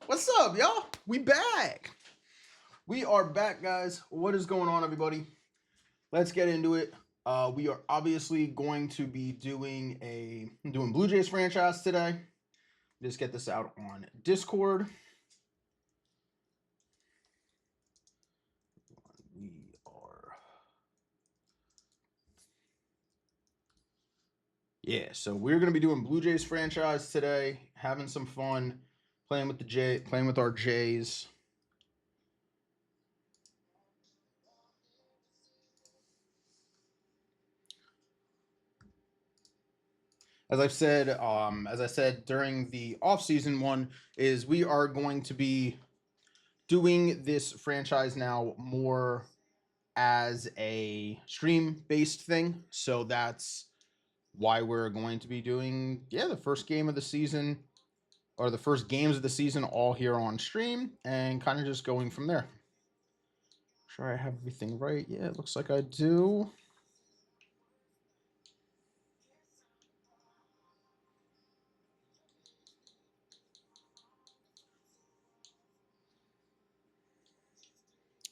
What's up, y'all? We back. We are back, guys. What is going on, everybody? Let's get into it. We are obviously going to be doing Blue Jays franchise today. Just get this out on Discord. We are so we're gonna be doing Blue Jays franchise today, having some fun, playing with our Jays. As I said during the off-season one, is we are going to be doing this franchise now more as a stream-based thing. So that's why we're going to be doing the first game of the season, or the first games of the season, all here on stream, and kind of just going from there. Sure I have everything right. Yeah, it looks like I do.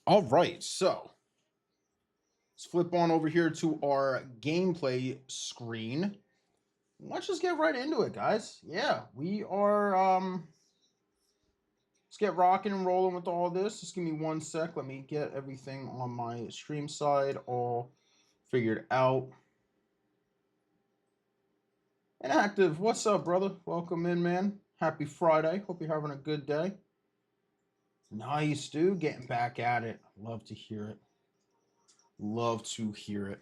All right, so let's flip on over here to our gameplay screen. Let's just get right into it, guys. Yeah, we are let's get rocking and rolling with all this. Just give me 1 sec. Let me get everything on my stream side all figured out. And active, what's up, brother? Welcome in, man. Happy Friday. Hope you're having a good day. Nice, dude. Getting back at it. Love to hear it. Love to hear it.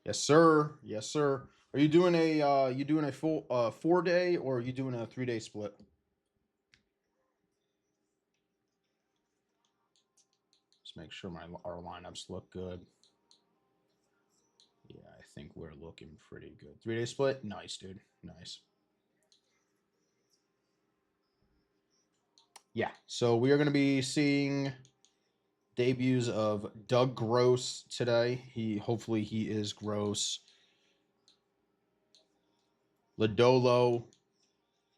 Yes, sir. Yes, sir. Are you doing a full 4-day, or are you doing a 3-day split? Just make sure our lineups look good. Yeah, I think we're looking pretty good. 3-day split? Nice, dude. Nice. Yeah, so we are going to be seeing debuts of Doug Gross today. Hopefully he is Gross. Lodolo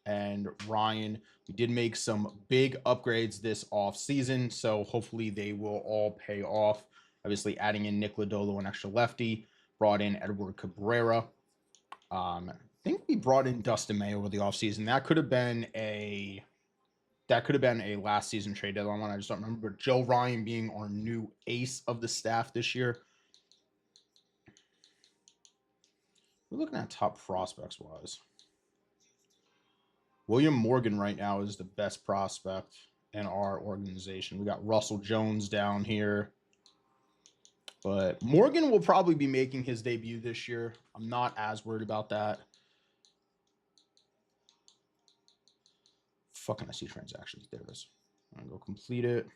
and Ryan. We did make some big upgrades this off season, so hopefully they will all pay off. Obviously, adding in Nick Lodolo, an extra lefty, brought in Edward Cabrera. I think we brought in Dustin May over the offseason. That could have been a last season trade deadline one. I just don't remember. But Joe Ryan being our new ace of the staff this year. We're looking at top prospects wise. William Morgan right now is the best prospect in our organization. We got Russell Jones down here. But Morgan will probably be making his debut this year. I'm not as worried about that. Fucking I see transactions. There it is. I'm going to go complete it.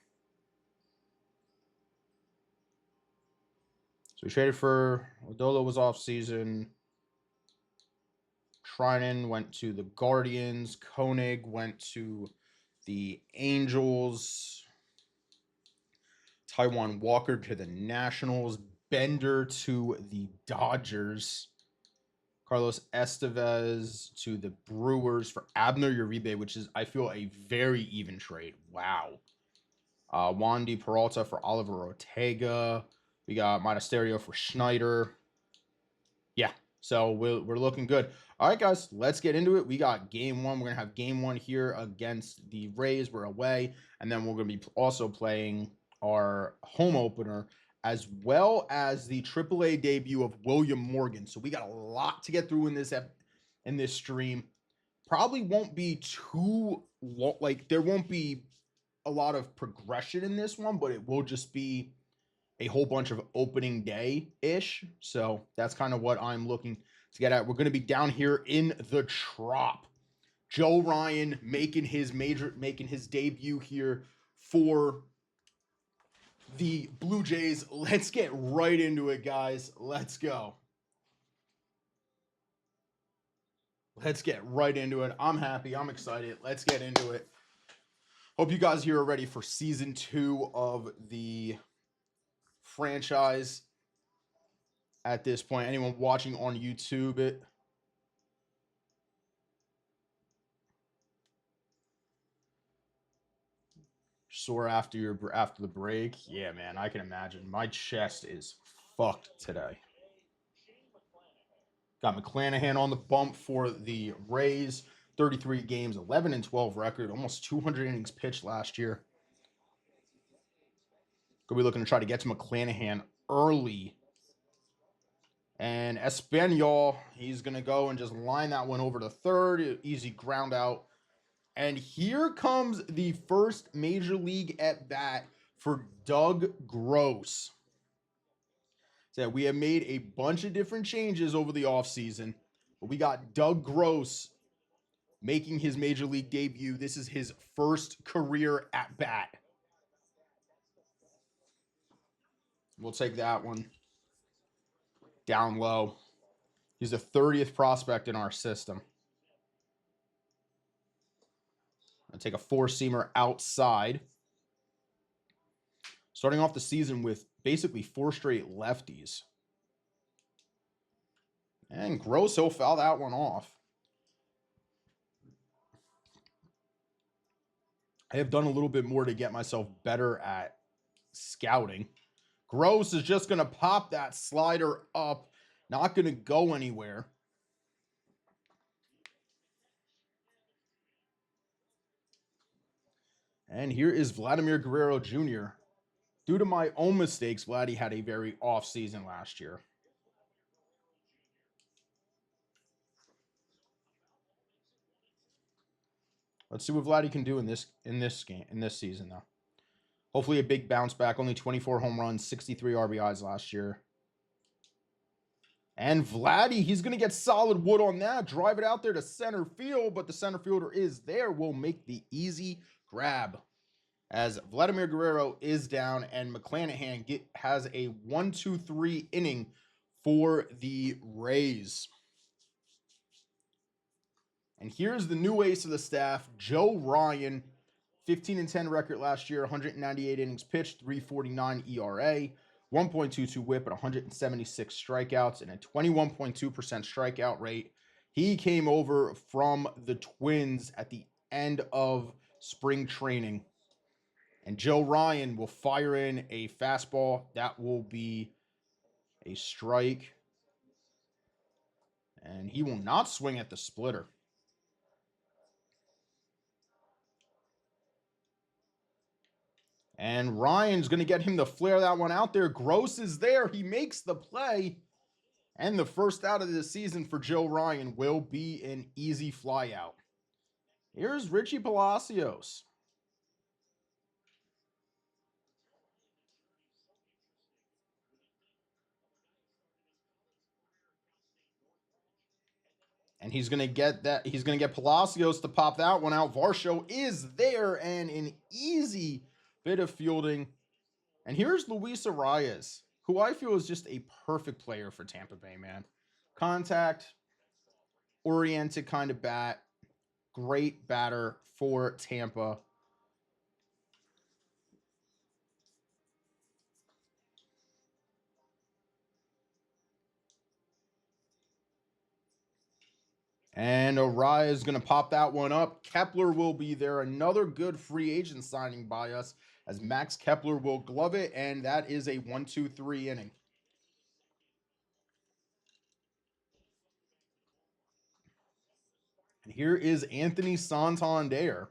So we traded for Odolo was off season. Trinan went to the Guardians. Koenig went to the Angels. Taiwan Walker to the Nationals. Bender to the Dodgers. Carlos Estevez to the Brewers for Abner Uribe, which is, I feel, a very even trade. Wow. Wandy Peralta for Oliver Ortega. We got Monasterio for Schneider. Yeah, so we're looking good. All right, guys, let's get into it. We got game one. We're going to have game one here against the Rays. We're away. And then we're going to be also playing our home opener, as well as the AAA debut of William Morgan. So we got a lot to get through in this stream. Probably won't be too long, like there won't be a lot of progression in this one, but it will just be a whole bunch of opening day-ish. So that's kind of what I'm looking to get at. We're going to be down here in the Trop. Joe Ryan making his debut here for the Blue Jays. Let's get right into it, guys. Let's go. Let's get right into it. I'm happy. I'm excited. Let's get into it. Hope you guys here are ready for season 2 of the franchise. At this point, anyone watching on YouTube, Sore after the break? Yeah, man, I can imagine. My chest is fucked today. Got McClanahan on the bump for the Rays. 33 games, 11-12 record, almost 200 innings pitched last year. Could be looking to try to get to McClanahan early. And Espanol, he's going to go and just line that one over to third. Easy ground out. And here comes the first major league at bat for Doug Gross. So we have made a bunch of different changes over the offseason, but we got Doug Gross making his major league debut. This is his first career at bat. We'll take that one down low. He's the 30th prospect in our system. I'll take a four-seamer outside. Starting off the season with basically 4 straight lefties. And Gross, he'll foul that one off. I have done a little bit more to get myself better at scouting. Gross is just going to pop that slider up. Not going to go anywhere. And here is Vladimir Guerrero Jr. Due to my own mistakes, Vladdy had a very off season last year. Let's see what Vladdy can do in this season, though. Hopefully a big bounce back. Only 24 home runs, 63 RBIs last year. And Vladdy, he's going to get solid wood on that. Drive it out there to center field, but the center fielder is there. Will make the easy grab. As Vladimir Guerrero is down and McClanahan has a 1-2-3 inning for the Rays. And here's the new ace of the staff, Joe Ryan. 15-10 record last year, 198 innings pitched, 3.49 ERA, 1.22 whip, and 176 strikeouts, and a 21.2% strikeout rate. He came over from the Twins at the end of spring training. And Joe Ryan will fire in a fastball. That will be a strike. And he will not swing at the splitter. And Ryan's going to get him to flare that one out there. Gross is there. He makes the play. And the first out of the season for Joe Ryan will be an easy fly out. Here's Richie Palacios. And he's going to get that. He's going to get Palacios to pop that one out. Varsho is there and an easy bit of fielding. And here's Luis Arias, who I feel is just a perfect player for Tampa Bay, man. Contact-oriented kind of bat. Great batter for Tampa. And Arias is going to pop that one up. Kepler will be there. Another good free agent signing by us as Max Kepler will glove it. And that is a 1-2-3 inning. And here is Anthony Santander.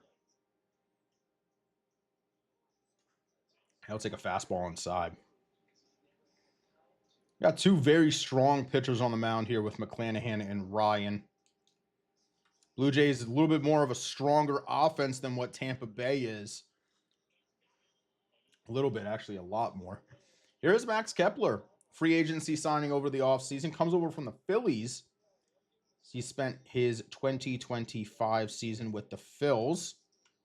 He'll take a fastball inside. Got two very strong pitchers on the mound here with McClanahan and Ryan. Blue Jays is a little bit more of a stronger offense than what Tampa Bay is. A little bit, actually, a lot more. Here's Max Kepler. Free agency signing over the offseason. Comes over from the Phillies. He spent his 2025 season with the Phils.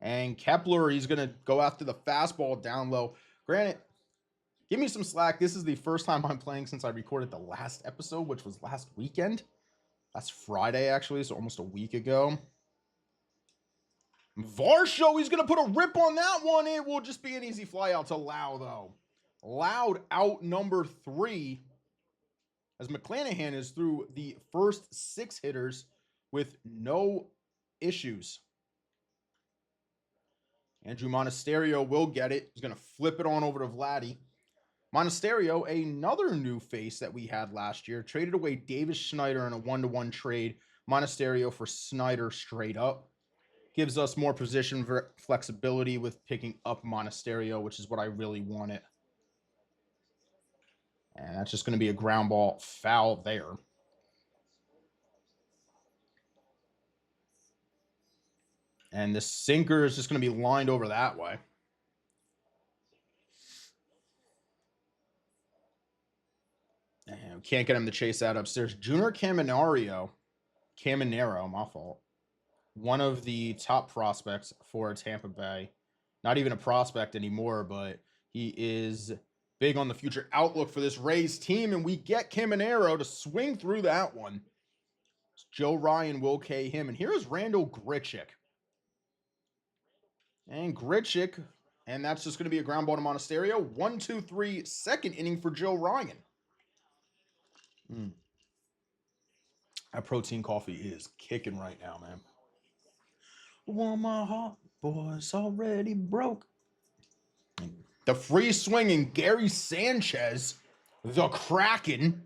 And Kepler, he's going to go after the fastball down low. Granted, give me some slack. This is the first time I'm playing since I recorded the last episode, which was last weekend. Last Friday, actually, so almost a week ago. Varsho, he's going to put a rip on that one. It will just be an easy fly out to Lau, though. Loud out number 3. As McClanahan is through the first 6 hitters with no issues. Andrew Monasterio will get it. He's going to flip it on over to Vladdy. Monasterio, another new face that we had last year, traded away Davis Schneider in a 1-to-1 trade. Monasterio for Snyder straight up. Gives us more position flexibility with picking up Monasterio, which is what I really wanted. And that's just going to be a ground ball foul there. And the sinker is just going to be lined over that way. And we can't get him to chase that upstairs. Junior Caminero, my fault. One of the top prospects for Tampa Bay. Not even a prospect anymore, but he is big on the future outlook for this Rays team. And we get Caminero to swing through that one. Joe Ryan will K him. And here's Randall Grichuk. And Grichuk, and that's just going to be a ground ball to Monasterio. 1-2-3, second inning for Joe Ryan. That protein coffee is kicking right now, man. Well, my heart, boy's already broke. The free swinging Gary Sanchez, the Kraken,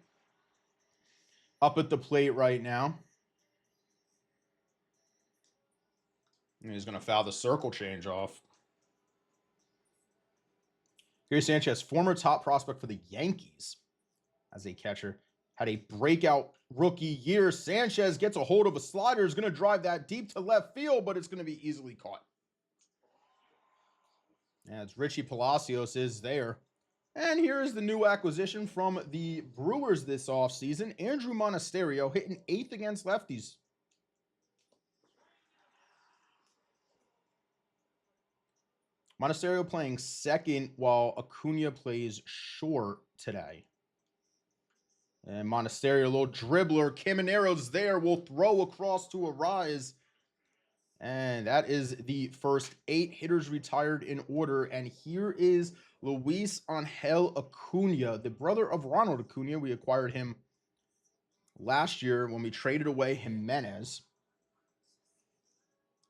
up at the plate right now. And he's going to foul the circle change off. Gary Sanchez, former top prospect for the Yankees as a catcher, had a breakout rookie year. Sanchez gets a hold of a slider, is going to drive that deep to left field, but it's going to be easily caught. As Richie Palacios is there. And here is the new acquisition from the Brewers this offseason. Andrew Monasterio hitting 8th against lefties. Monasterio playing second while Acuna plays short today. And Monasterio, a little dribbler. Caminero's there. Will throw across to a rise. And that is the first 8 hitters retired in order. And here is Luis Angel Acuna, the brother of Ronald Acuna. We acquired him last year when we traded away Jimenez.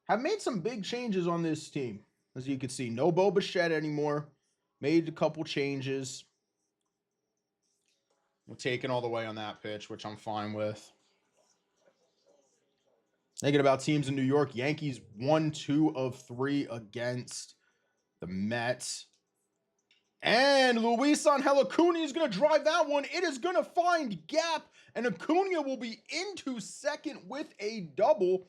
Have made some big changes on this team. As you can see, no Bo Bichette anymore. Made a couple changes. We're taking all the way on that pitch, which I'm fine with. Thinking about teams in New York, Yankees 1-2 of 3 against the Mets. And Luis Angel Acuna is going to drive that one. It is going to find gap, and Acuna will be into second with a double.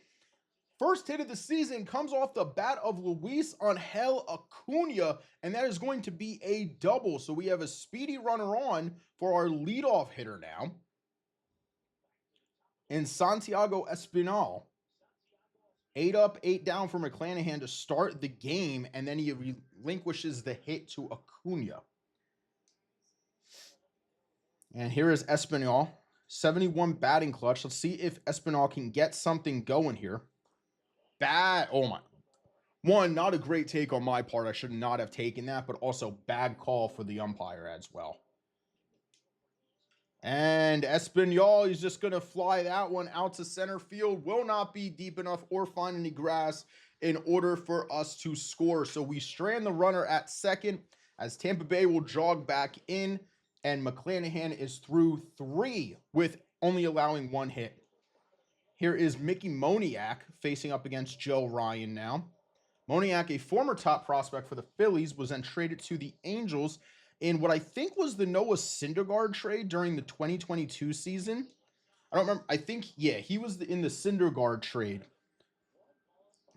First hit of the season comes off the bat of Luis Angel Acuna, and that is going to be a double. So we have a speedy runner on for our leadoff hitter now. And Santiago Espinal. 8 up, 8 down for McClanahan to start the game, and then he relinquishes the hit to Acuna. And here is Espinal. 71 batting clutch. Let's see if Espinal can get something going here. Oh my. One, not a great take on my part. I should not have taken that, but also bad call for the umpire as well. And Espinal, he's just going to fly that one out to center field. Will not be deep enough or find any grass in order for us to score. So we strand the runner at second as Tampa Bay will jog back in. And McClanahan is through 3 with only allowing 1 hit. Here is Mickey Moniak facing up against Joe Ryan now. Moniak, a former top prospect for the Phillies, was then traded to the Angels in what I think was the Noah Syndergaard trade during the 2022 season. I don't remember. I think, yeah, he was in the Syndergaard trade.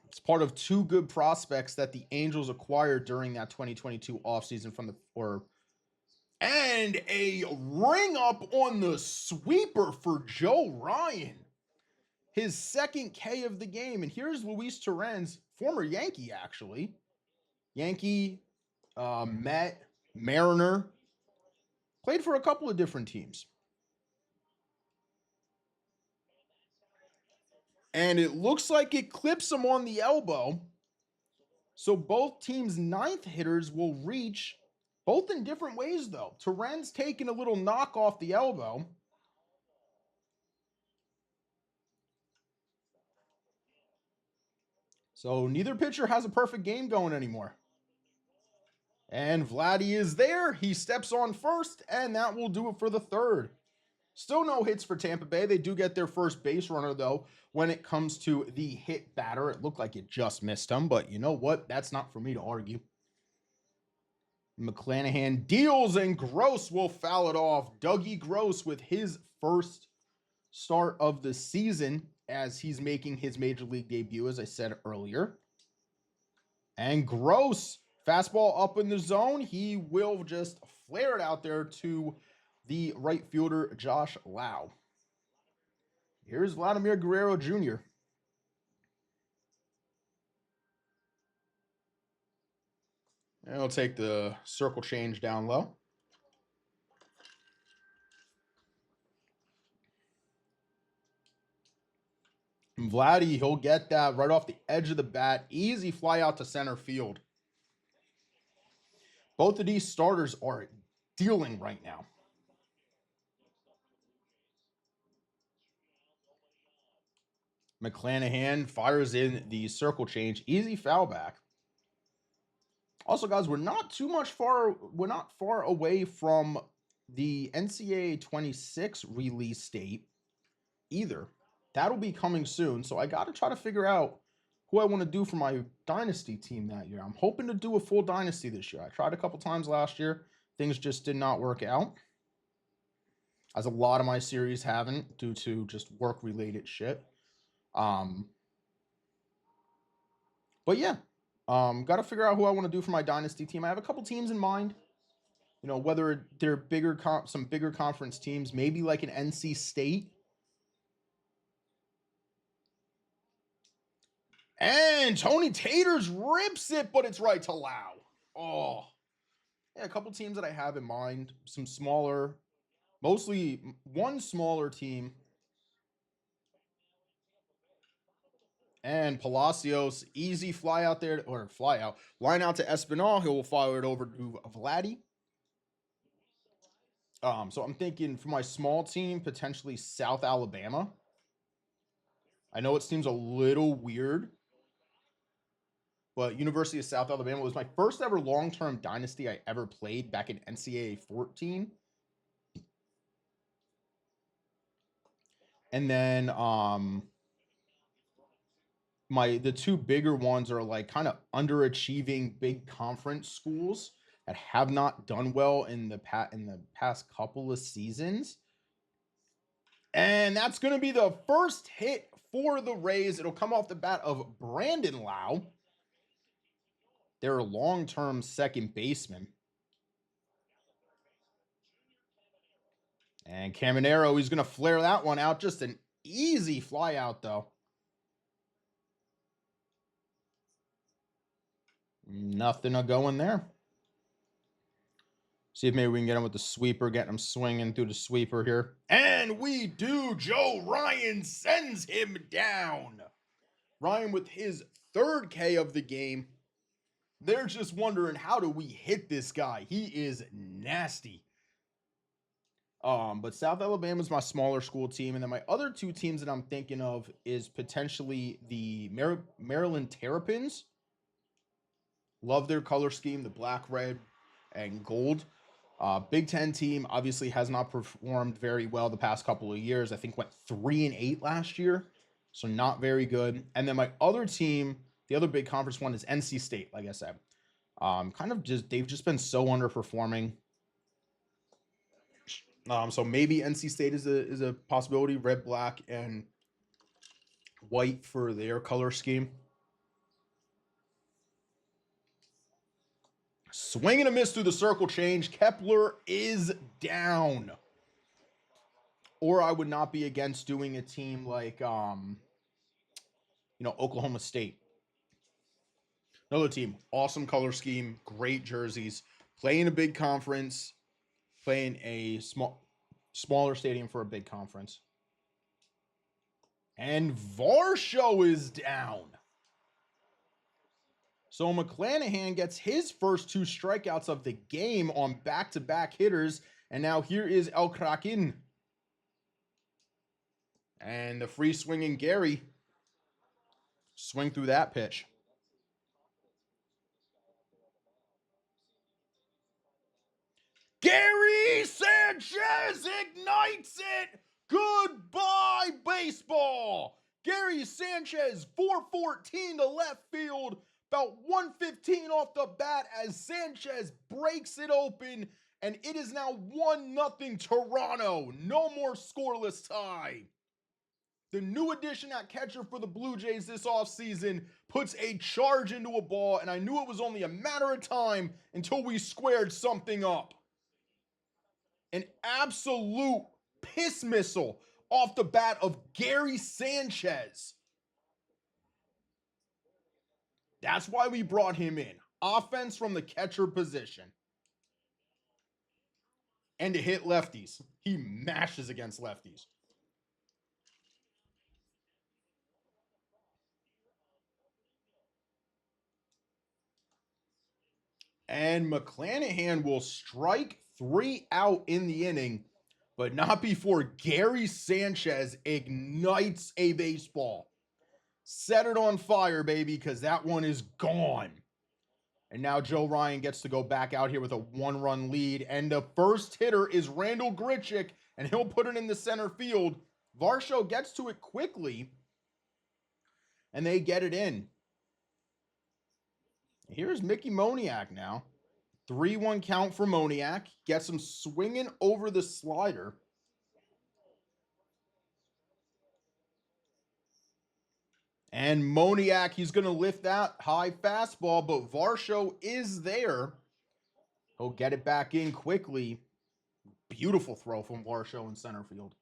It's part of 2 good prospects that the Angels acquired during that 2022 offseason from the and a ring up on the sweeper for Joe Ryan. His second K of the game. And here's Luis Torrens, former Yankee, actually. Yankee, Met, Mariner. Played for a couple of different teams. And it looks like it clips him on the elbow. So both teams' 9th hitters will reach, both in different ways, though. Torrens taking a little knock off the elbow. So neither pitcher has a perfect game going anymore. And Vladdy is there. He steps on first, and that will do it for the third. Still no hits for Tampa Bay. They do get their first base runner, though, when it comes to the hit batter. It looked like it just missed him, but you know what? That's not for me to argue. McClanahan deals, and Gross will foul it off. Dougie Gross with his first start of the season as he's making his major league debut, as I said earlier. And Gross, fastball up in the zone. He will just flare it out there to the right fielder, Josh Lau. Here's Vladimir Guerrero Jr. And he'll take the circle change down low. And Vladdy, he'll get that right off the edge of the bat. Easy fly out to center field. Both of these starters are dealing right now. McClanahan fires in the circle change. Easy foul back. Also, guys, we're not far away from the NCAA 26 release date either. That'll be coming soon. So I got to try to figure out who I want to do for my dynasty team that year. I'm hoping to do a full dynasty this year. I tried a couple times last year. Things just did not work out, as a lot of my series haven't, due to just work-related shit. But yeah, got to figure out who I want to do for my dynasty team. I have a couple teams in mind. You know, whether they're some bigger conference teams, maybe like an NC State. And Tony Taters rips it, but it's right to Lau. Oh, yeah, a couple teams that I have in mind. Some smaller, mostly one smaller team. And Palacios, easy fly out there, or fly out, line out to Espinal. He will fire it over to Vladdy. So I'm thinking for my small team, potentially South Alabama. I know it seems a little weird, but University of South Alabama was my first ever long-term dynasty I ever played back in NCAA 14. And then the two bigger ones are like kind of underachieving big conference schools that have not done well in the past couple of seasons. And that's going to be the first hit for the Rays. It'll come off the bat of Brandon Lau, their long-term second baseman. And Caminero, he's going to flare that one out. Just an easy fly out, though. Nothing to go in there. See if maybe we can get him with the sweeper, getting him swinging through the sweeper here. And we do. Joe Ryan sends him down. Ryan with his third K of the game. They're just wondering, how do we hit this guy? He is nasty. But South Alabama is my smaller school team. And then my other two teams that I'm thinking of is potentially the Maryland Terrapins. Love their color scheme, the black, red, and gold. Big Ten team obviously has not performed very well the past couple of years. I think went 3-8 last year, so not very good. And then my other team, the other big conference one, is NC State. Like I said, they've just been so underperforming. So maybe NC State is a possibility. Red, black, and white for their color scheme. Swing and a miss through the circle change. Kepler is down. Or I would not be against doing a team like, Oklahoma State. Another team, awesome color scheme, great jerseys, playing a big conference, playing a smaller stadium for a big conference. And Varsho is down. So McClanahan gets his first two strikeouts of the game on back-to-back hitters. And now here is El Kraken. And the free swinging Gary. Swing through that pitch. Gary Sanchez ignites it. Goodbye, baseball. Gary Sanchez, 414 to left field, about 115 off the bat as Sanchez breaks it open, and it is now 1-0 Toronto. No more scoreless tie. The new addition at catcher for the Blue Jays this offseason puts a charge into a ball, and I knew it was only a matter of time until we squared something up. An absolute piss missile off the bat of Gary Sanchez. That's why we brought him in. Offense from the catcher position. And to hit lefties. He mashes against lefties. And McClanahan will strike 3 out in the inning, but not before Gary Sanchez ignites a baseball. Set it on fire, baby, because that one is gone. And now Joe Ryan gets to go back out here with a 1-run lead. And the first hitter is Randall Grichuk, and he'll put it in the center field. Varsho gets to it quickly, and they get it in. Here's Mickey Moniak now. 3-1 count for Moniak. Gets him swinging over the slider. And Moniak, he's going to lift that high fastball, but Varsho is there. He'll get it back in quickly. Beautiful throw from Varsho in center field.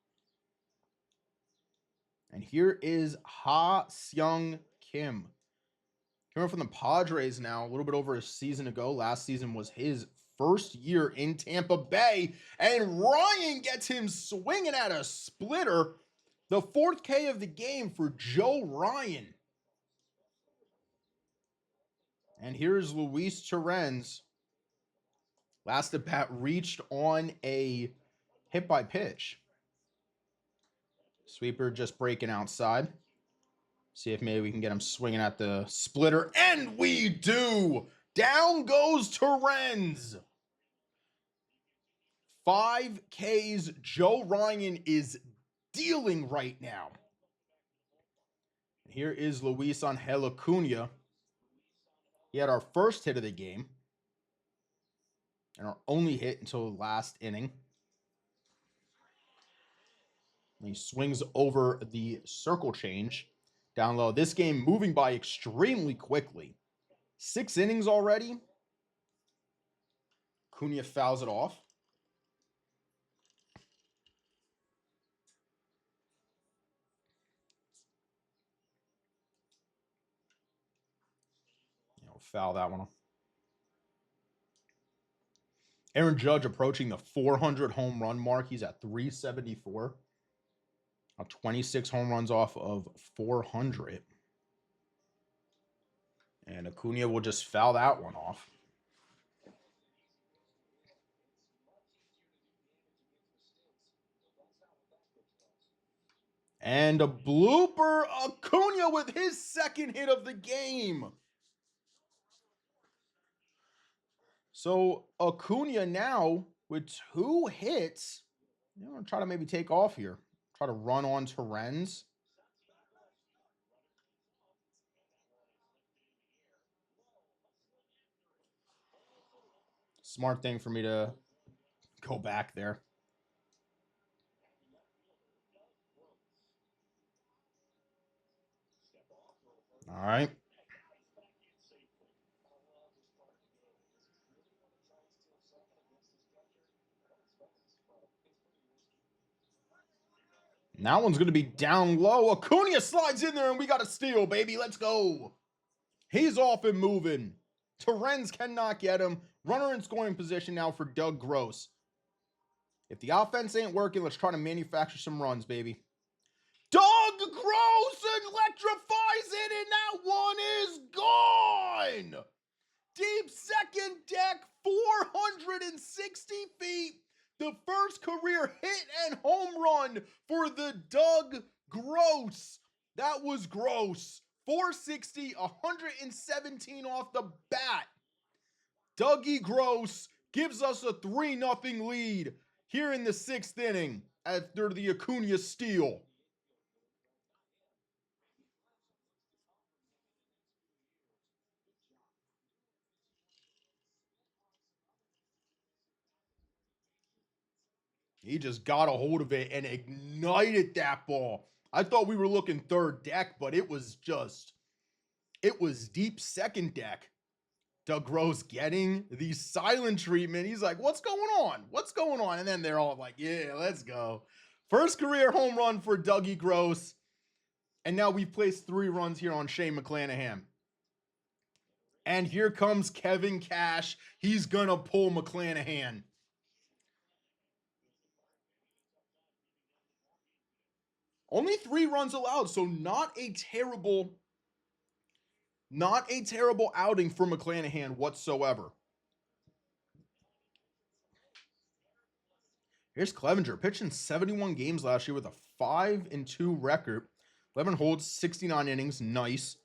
And here is Ha Seung Kim. Coming from the Padres now, a little bit over a season ago. Last season was his first year in Tampa Bay. And Ryan gets him swinging at a splitter. The 4th K of the game for Joe Ryan. And here's Luis Torrens. Last at bat reached on a hit by pitch. Sweeper just breaking outside. See if maybe we can get him swinging at the splitter. And we do! Down goes Torrens. 5 Ks. Joe Ryan is dealing right now. Here is Luis Angel Acuna. He had our first hit of the game. And our only hit until the last inning. And he swings over the circle change. Down low. This game moving by extremely quickly. 6 innings already. Cunha fouls it off. Foul that one off. Aaron Judge approaching the 400 home run mark. He's at 374. 26 home runs off of 400. And Acuna will just foul that one off. And a blooper. Acuna with his second hit of the game. So Acuna now with 2 hits. I'm going to try to maybe take off here. Try to run on Torrens. Smart thing for me to go back there. All right. And that one's going to be down low. Acuna slides in there and we got a steal, baby. Let's go. He's off and moving. Torrens cannot get him. Runner in scoring position now for Doug Gross. If the offense ain't working, let's try to manufacture some runs, baby. Doug Gross electrifies it, and that one is gone. Deep second deck, 460 feet. The first career hit and home run for the Doug Gross. That was gross. 460, 117 off the bat. Dougie Gross gives us a 3-0 lead here in the 6th inning after the Acuna steal. He just got a hold of it and ignited that ball. I thought we were looking third deck, but it was deep second deck. Doug Rose getting the silent treatment. He's like, what's going on? What's going on? And then they're all like, yeah, let's go. First career home run for Dougie Gross. And now we've placed 3 runs here on Shane McClanahan. And here comes Kevin Cash. He's going to pull McClanahan. Only 3 runs allowed, so not a terrible outing for McClanahan whatsoever. Here's Clevenger, pitching 71 games last year with a 5-2 record. 11 holds, 69 innings, nice.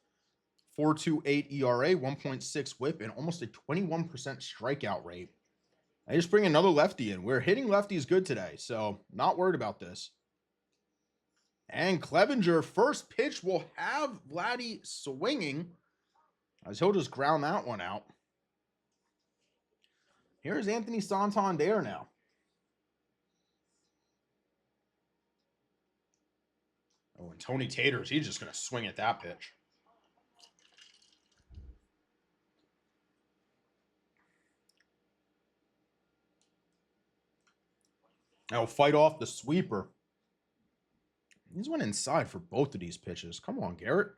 4.28 ERA, 1.6 whip, and almost a 21% strikeout rate. I just bring another lefty in. We're hitting lefties good today, so not worried about this. And Clevenger, first pitch will have Vladdy swinging, as he'll just ground that one out. Here's Anthony Santander now. Oh, and Tony Taters, he's just going to swing at that pitch. Now fight off the sweeper. He's went inside for both of these pitches. Come on, Garrett.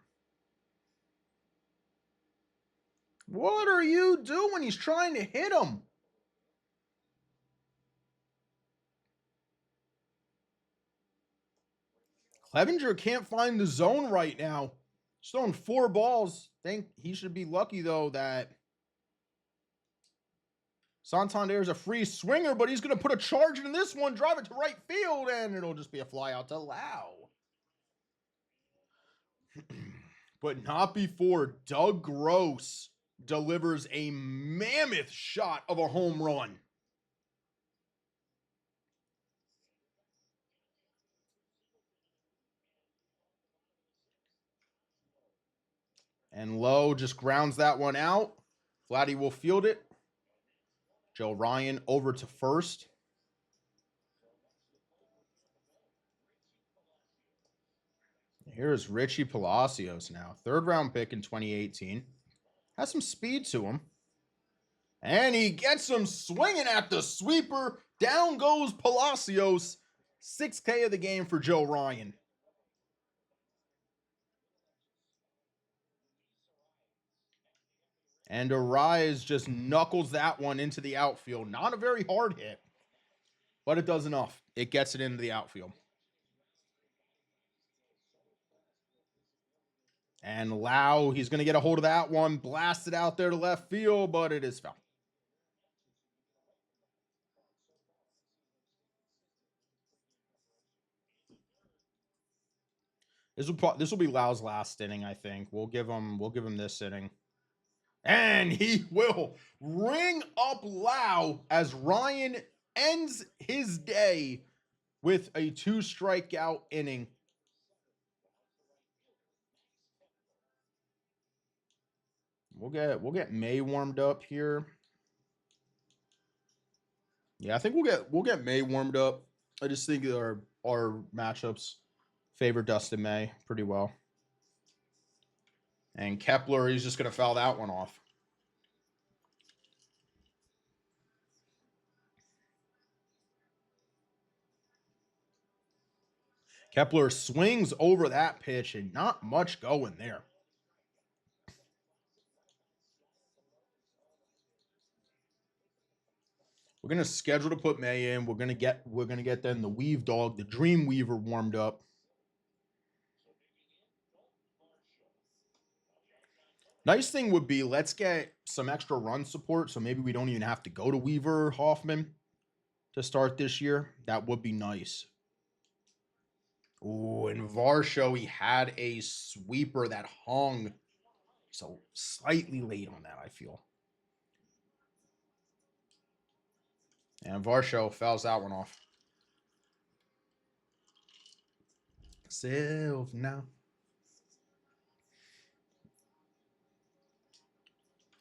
What are you doing? He's trying to hit him. Clevenger can't find the zone right now. He's throwing 4 balls. Think he should be lucky, though, that Santander's a free swinger, but he's going to put a charge in this one, drive it to right field, and it'll just be a fly out to Lau. But not before Doug Gross delivers a mammoth shot of a home run. And Lowe just grounds that one out. Vladdy will field it. Joe Ryan over to first. Here's Richie Palacios now. 3rd round pick in 2018. Has some speed to him. And he gets him swinging at the sweeper. Down goes Palacios. 6K of the game for Joe Ryan. And Arise just knuckles that one into the outfield. Not a very hard hit, but it does enough. It gets it into the outfield. And Lau, he's going to get a hold of that one. Blast it out there to left field, but it is foul. This will be Lau's last inning, I think. We'll give him this inning. And he will ring up Lau as Ryan ends his day with a 2-strikeout inning. We'll get May warmed up here. Yeah, I think we'll get May warmed up. I just think our matchups favor Dustin May pretty well. And Kepler, he's just going to foul that one off. Kepler swings over that pitch and not much going there. We're going to schedule to put May in. We're going to get then the Weave Dog, the Dream Weaver warmed up. Nice thing would be, let's get some extra run support, so maybe we don't even have to go to Weaver Hoffman to start this year. That would be nice. Ooh, in Varsho, he had a sweeper that hung. So slightly late on that, I feel. And Varsho fouls that one off. Save now.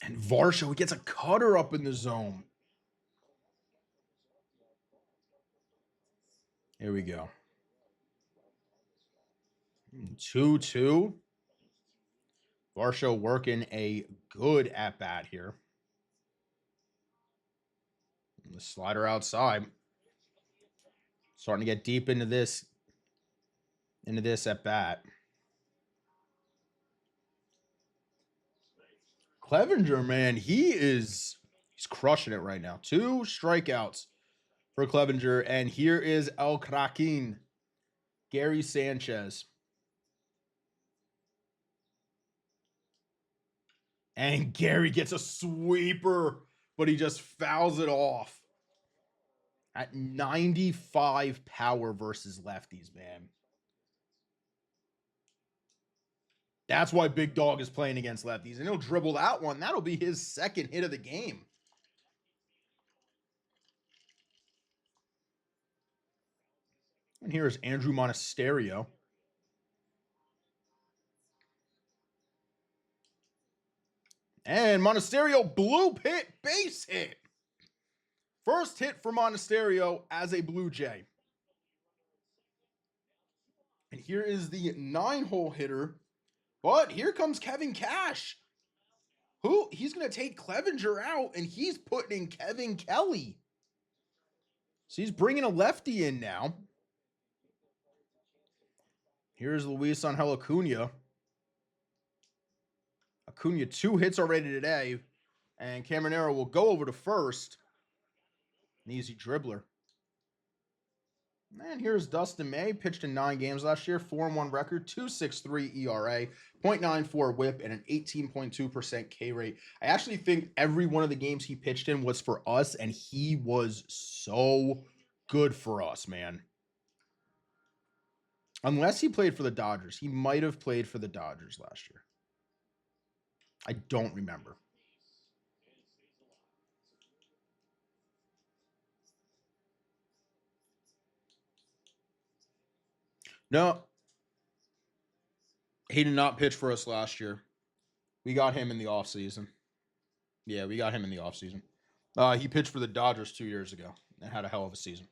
And Varsho gets a cutter up in the zone. Here we go. 2-2. Varsho working a good at-bat here. And the slider outside. Starting to get deep into this at-bat. Clevenger, man, he's crushing it right now. 2 strikeouts for Clevenger. And here is El Kraken, Gary Sanchez. And Gary gets a sweeper, but he just fouls it off. At 95 power versus lefties, man. That's why Big Dog is playing against lefties. And he'll dribble that one. That'll be his second hit of the game. And here is Andrew Monasterio. And Monasterio blue hit, base hit. First hit for Monasterio as a Blue Jay. And here is the 9-hole hitter. But here comes Kevin Cash. He's going to take Clevenger out, and he's putting in Kevin Kelly. So he's bringing a lefty in now. Here's Luis Angel Acuna. Acuna 2 hits already today. And Caminero will go over to first. An easy dribbler. And here's Dustin May. Pitched in 9 games last year. 4-1 record. 2.63 ERA. 0.94 whip. And an 18.2% K rate. I actually think every one of the games he pitched in was for us. And he was so good for us, man. Unless he played for the Dodgers. He might have played for the Dodgers last year. I don't remember. No. He did not pitch for us last year. We got him in the offseason. Yeah, we got him in the offseason. He pitched for the Dodgers 2 years ago and had a hell of a season.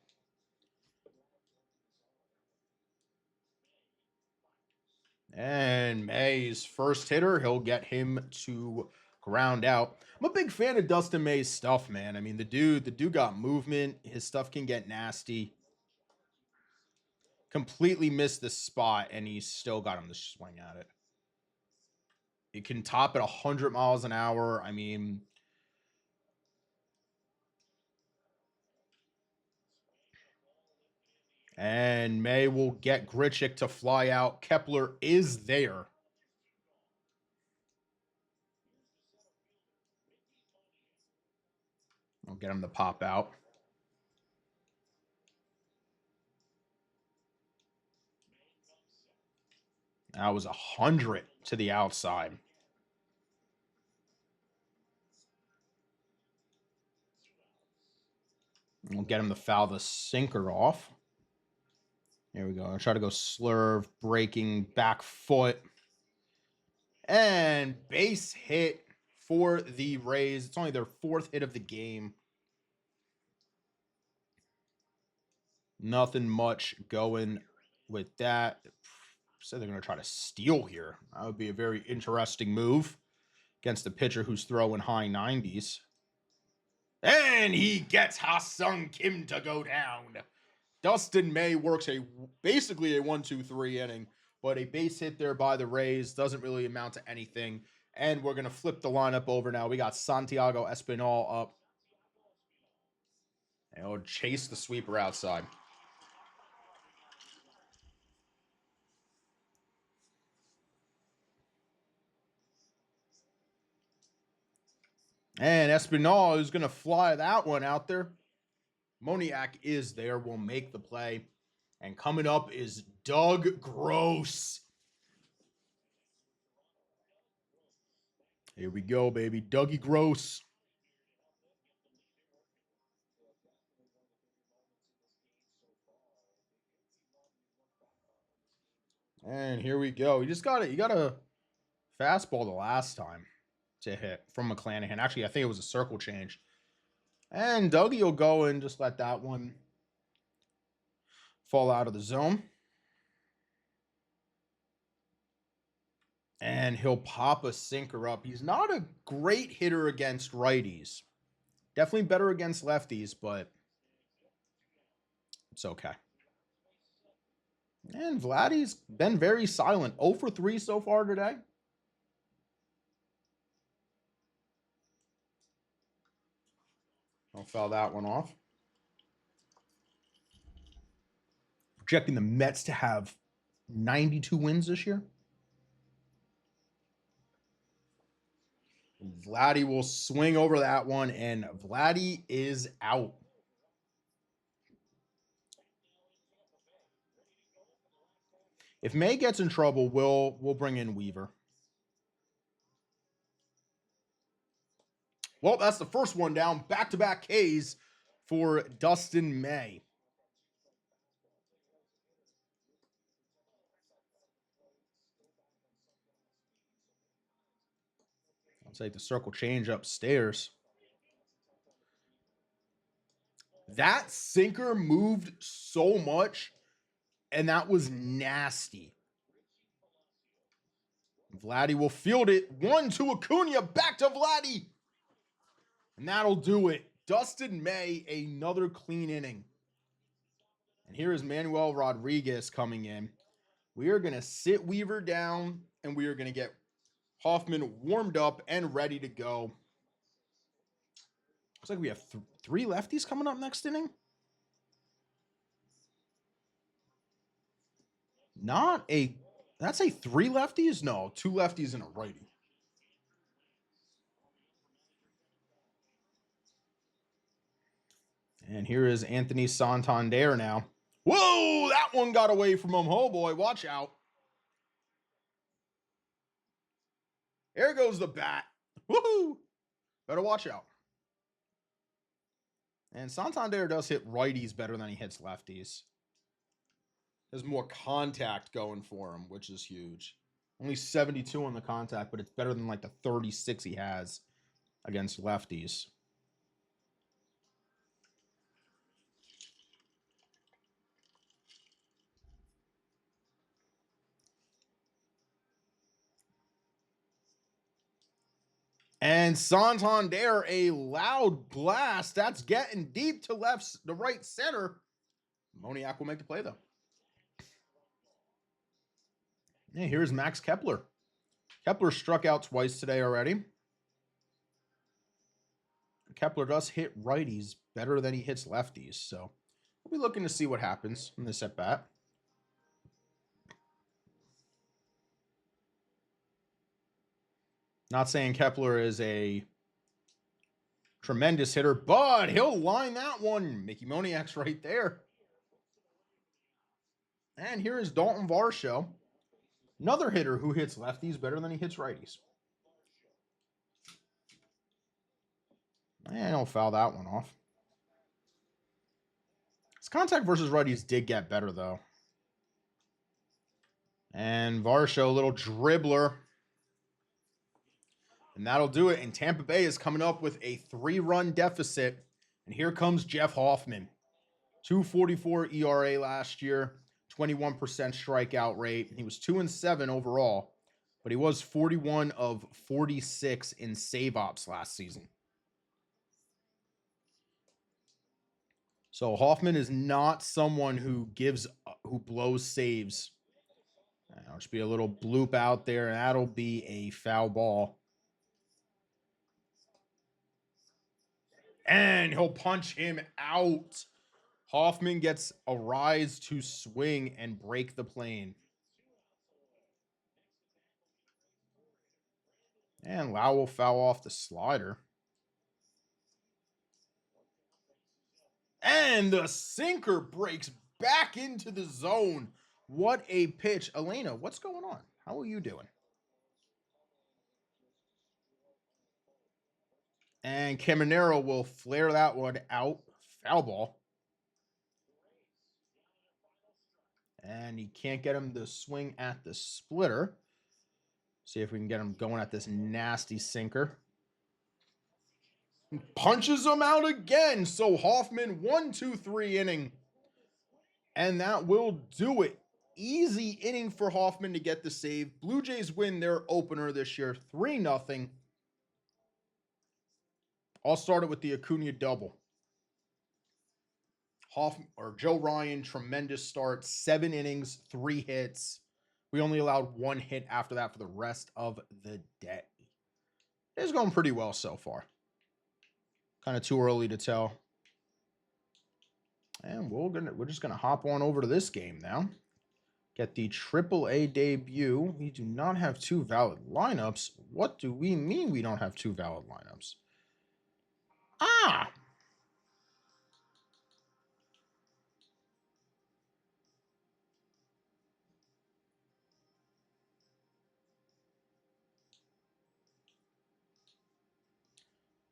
And May's first hitter, he'll get him to ground out. I'm a big fan of Dustin May's stuff, man. I mean, the dude got movement. His stuff can get nasty. Completely missed the spot, and he's still got him to swing at it. It can top at 100 miles an hour. I mean, and May will get Grichuk to fly out. Kepler is there. I'll get him to pop out. That was 100 to the outside. We'll get him to foul the sinker off. Here we go. I'll try to go slurve, breaking back foot. And base hit for the Rays. It's only their 4th hit of the game. Nothing much going with that. Said they're going to try to steal here. That would be a very interesting move against a pitcher who's throwing high 90s. And he gets Ha-Sung Kim to go down. Dustin May works basically a 1-2-3 inning, but a base hit there by the Rays doesn't really amount to anything. And we're going to flip the lineup over now. We got Santiago Espinal up. And he'll chase the sweeper outside. And Espinal is going to fly that one out there. Moniak is there, will make the play. And coming up is Doug Gross. Here we go, baby. Dougie Gross. And here we go. You got a fastball the last time to hit from McClanahan. Actually, I think it was a circle change. And Dougie will go and just let that one fall out of the zone. And he'll pop a sinker up. He's not a great hitter against righties. Definitely better against lefties, but it's okay. And Vladdy's been very silent. 0 for 3 so far today. I'll foul that one off. Projecting the Mets to have 92 wins this year. Vladdy will swing over that one, and Vladdy is out. If May gets in trouble, we'll bring in Weaver. Well, that's the first one down. Back-to-back Ks for Dustin May. I'll take the circle change upstairs. That sinker moved so much, and that was nasty. Vladdy will field it. 1 to Acuna. Back to Vladdy. And that'll do it. Dustin May, another clean inning. And here is Manuel Rodriguez coming in. We are going to sit Weaver down, and we are going to get Hoffman warmed up and ready to go. Looks like we have 3 lefties coming up next inning. That's a 3 lefties? No, 2 lefties and a righty. And here is Anthony Santander now. Whoa, that one got away from him. Oh boy, watch out. There goes the bat. Woohoo! Better watch out. And Santander does hit righties better than he hits lefties. There's more contact going for him, which is huge. Only 72 on the contact, but it's better than like the 36 he has against lefties. And Santander, a loud blast. That's getting deep to the right center. Moniak will make the play, though. Yeah, here's Max Kepler. Kepler struck out twice today already. Kepler does hit righties better than he hits lefties, so we'll be looking to see what happens in this at-bat. Not saying Kepler is a tremendous hitter, but he'll line that one. Mickey Moniak's right there. And here is Dalton Varsho, another hitter who hits lefties better than he hits righties. And he'll foul that one off. His contact versus righties did get better, though. And Varsho, a little dribbler. And that'll do it. And Tampa Bay is coming up with a 3-run deficit. And here comes Jeff Hoffman. 2.44 ERA last year, 21% strikeout rate. He was 2-7 overall, but he was 41 of 46 in save ops last season. So Hoffman is not someone who blows saves. There'll just be a little bloop out there, and that'll be a foul ball. And he'll punch him out. Hoffman gets a rise to swing and break the plane. And Lau will foul off the slider. And the sinker breaks back into the zone. What a pitch. Elena, what's going on? How are you doing? And Caminero will flare that one out. Foul ball. And he can't get him to swing at the splitter. See if we can get him going at this nasty sinker. Punches him out again. So Hoffman, 1-2-3 inning. And that will do it. Easy inning for Hoffman to get the save. Blue Jays win their opener this year, 3-0. I'll start it with the Acuna double. Joe Ryan, tremendous start. 7 innings, 3 hits. We only allowed 1 hit after that for the rest of the day. It's going pretty well so far. Kind of too early to tell. And we're just gonna hop on over to this game now. Get the AAA debut. We do not have 2 valid lineups. What do we mean we don't have 2 valid lineups? Ah!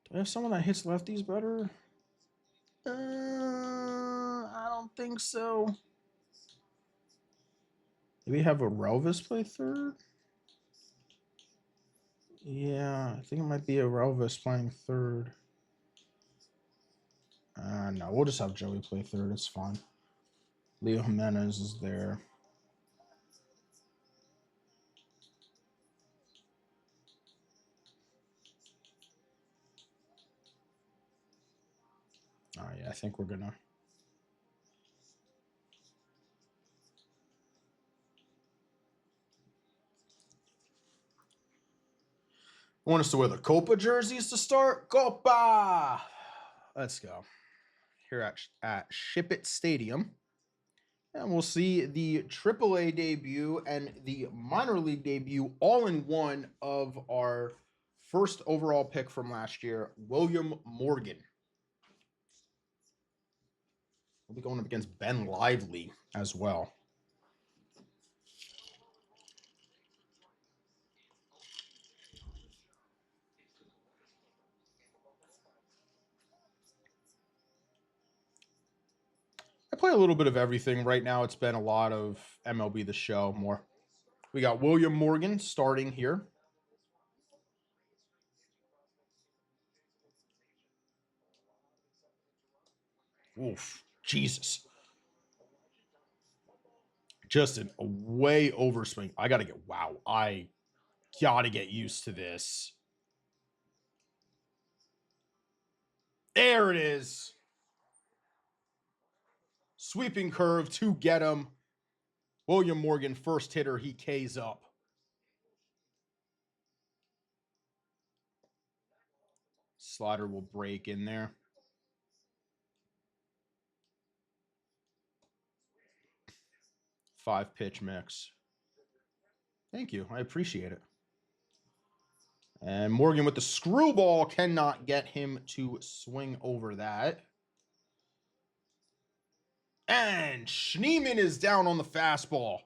Do I have someone that hits lefties better? I don't think so. Maybe have a Relvis play third? Yeah, I think it might be a Relvis playing third. No, we'll just have Joey play third. It's fine. Leo Jimenez is there. Oh, yeah, I think we're gonna. Want us to wear the Copa jerseys to start? Copa! Let's go. Here at Ship It Stadium. And we'll see the AAA debut and the minor league debut all in one of our first overall pick from last year, William Morgan. We'll be going up against Ben Lively as well. I play a little bit of everything. Right now, it's been a lot of MLB The Show more. We got William Morgan starting here. Oof, Jesus. Just a way overswing. I got to get used to this. There it is. Sweeping curve to get him. William Morgan, first hitter, he K's up. Slider will break in there. Five pitch mix. Thank you. I appreciate it. And Morgan with the screwball cannot get him to swing over that. And Schneemann is down on the fastball.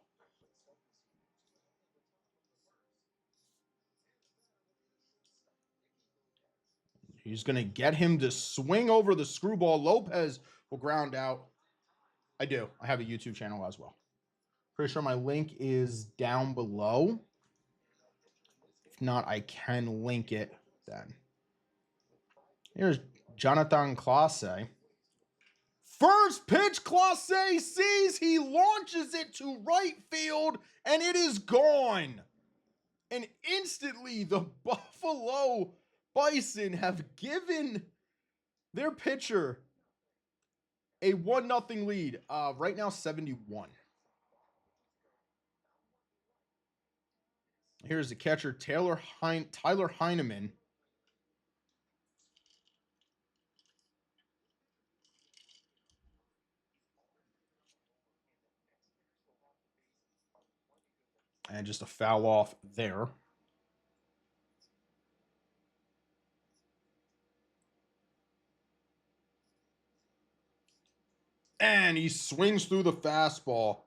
He's going to get him to swing over the screwball. Lopez will ground out. I do. I have a YouTube channel as well. Pretty sure my link is down below. If not, I can link it then. Here's Jonathan Clase. First pitch, Clase sees. He launches it to right field, and it is gone. And instantly, the Buffalo Bison have given their pitcher a 1-0 lead. Right now, 71. Here's the catcher, Tyler Heineman. And just a foul off there. And he swings through the fastball.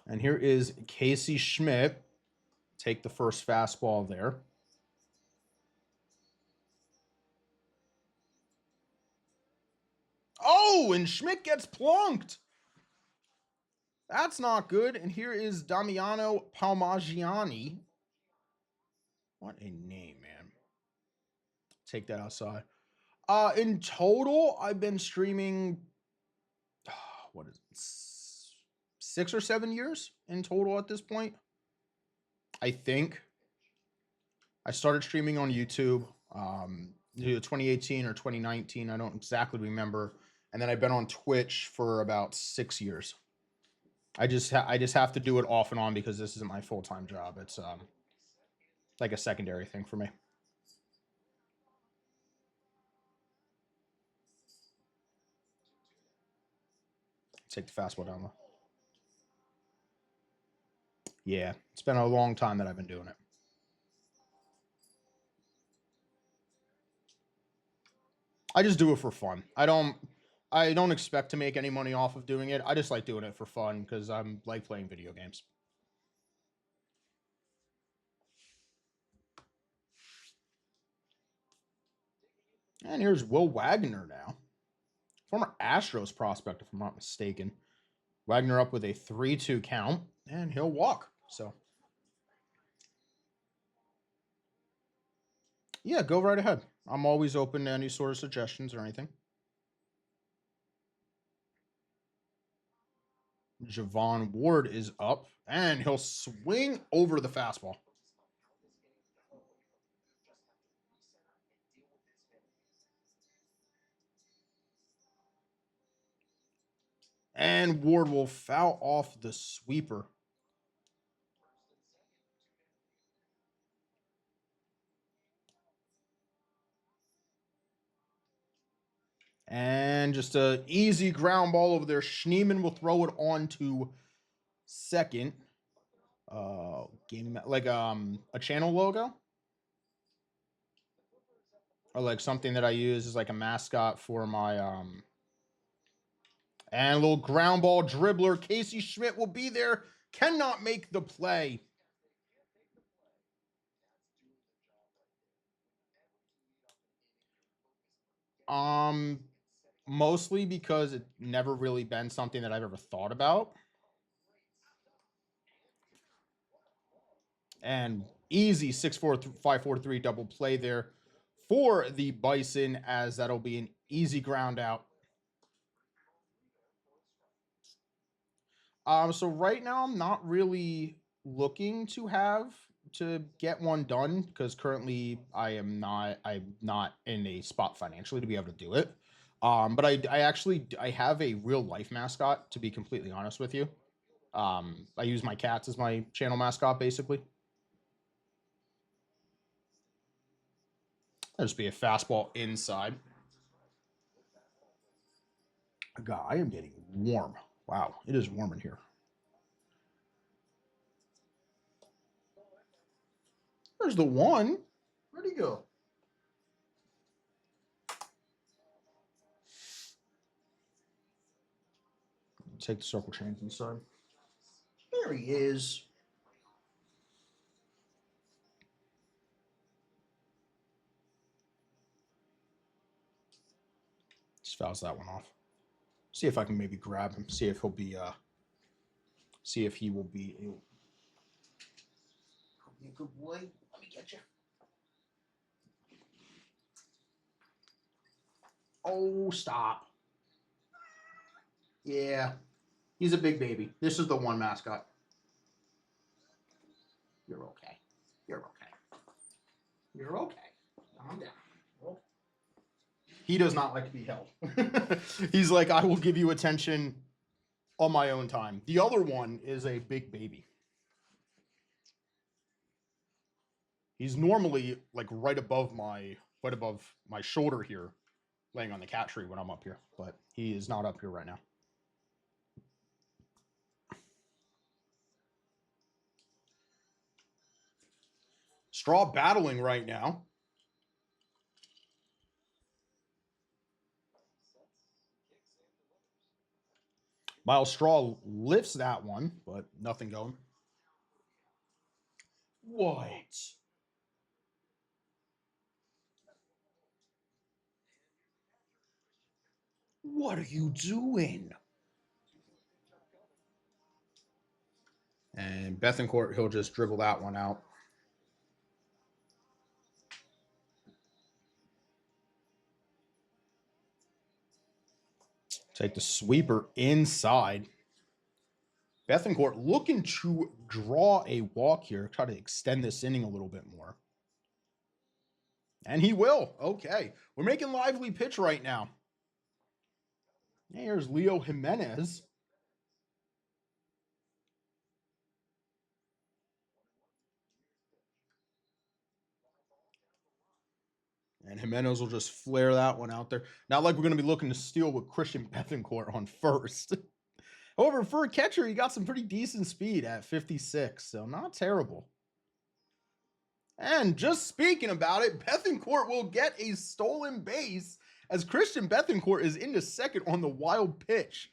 And here is Casey Schmidt. Take the first fastball there. Oh, and Schmidt gets plunked. That's not good. And here is Damiano Palmagiani. What a name, man. Take that outside. In total, I've been streaming, what is it, 6 or 7 years in total at this point. I think I started streaming on YouTube, 2018 or 2019. I don't exactly remember. And then I've been on Twitch for about 6 years. I just have to do it off and on because this isn't my full-time job. It's like a secondary thing for me. Take the fastball down low. Yeah, it's been a long time that I've been doing it. I just do it for fun. I don't expect to make any money off of doing it. I just like doing it for fun because I'm like playing video games. And here's Will Wagner now. Former Astros prospect, if I'm not mistaken. Wagner up with a 3-2 count, and he'll walk. So, yeah, go right ahead. I'm always open to any sort of suggestions or anything. Javon Ward is up, and he'll swing over the fastball. And Ward will foul off the sweeper. And just a easy ground ball over there. Schneemann will throw it on to second. Game like a channel logo, or like something that I use as like a mascot for my and a little ground ball dribbler. Casey Schmidt will be there. Cannot make the play. Mostly because it never really been something that I've ever thought about. And easy 6-4, 5-4-3 double play there for the Bison, as that'll be an easy ground out. So right now I'm not really looking to get one done because currently I'm not in a spot financially to be able to do it. But I actually I have a real life mascot, to be completely honest with you. I use my cats as my channel mascot basically. That'll just be a fastball inside. God, I am getting warm. Wow, it is warm in here. There's the one. Where'd he go? Take the circle change inside. There he is. Just fouls that one off. See if I can maybe grab him. See if he'll be see if he will be a good boy. Let me get you. Oh, stop. Yeah. He's a big baby. This is the one mascot. You're okay. You're okay. You're okay. Calm down. He does not like to be held. He's like, I will give you attention on my own time. The other one is a big baby. He's normally like right above my shoulder here, laying on the cat tree when I'm up here, but he is not up here right now. Straw battling right now. Miles Straw lifts that one, but nothing going. What? What are you doing? And Bethencourt, he'll just dribble that one out. Take the sweeper inside. Bethencourt looking to draw a walk here, try to extend this inning a little bit more. And he will. Okay. We're making lively pitch right now. Here's Leo Jimenez. And Jimenez will just flare that one out there. Not like we're going to be looking to steal with Christian Bethencourt on first. However, for a catcher, he got some pretty decent speed at 56, so not terrible. And just speaking about it, Bethencourt will get a stolen base as Christian Bethencourt is into second on the wild pitch.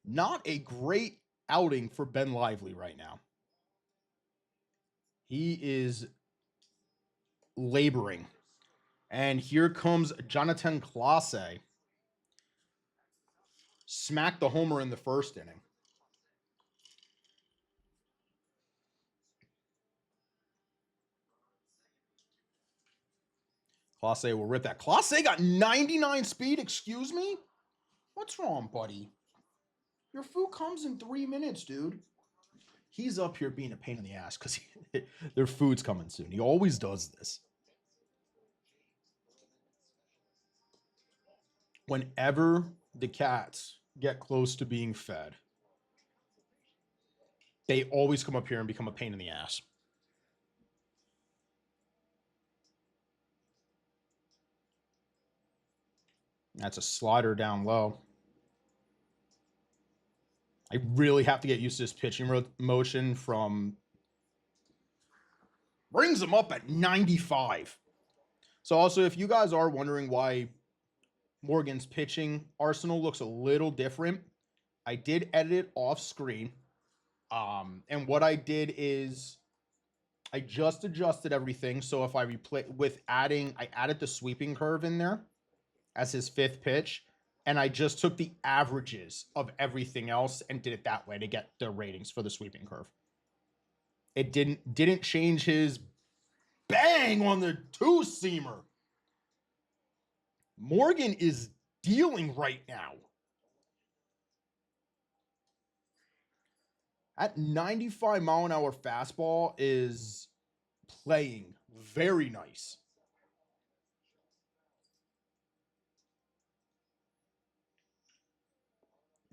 Not a great outing for Ben Lively right now. He is laboring. And here comes Jonathan Clase. Smacked the homer in the first inning. Clase will rip that. Clase got 99 speed, excuse me? What's wrong, buddy? Your food comes in 3 minutes, dude. He's up here being a pain in the ass because their food's coming soon. He always does this. Whenever the cats get close to being fed, they always come up here and become a pain in the ass. That's a slider down low. I really have to get used to this pitching motion from... Brings him up at 95. So also, if you guys are wondering why Morgan's pitching arsenal looks a little different, I did edit it off screen. And what I did is I just adjusted everything. So if I I added the sweeping curve in there as his fifth pitch, and I just took the averages of everything else and did it that way to get the ratings for the sweeping curve. It didn't change his bang on the two-seamer. Morgan is dealing right now. At 95-mile-an-hour fastball is playing very nice.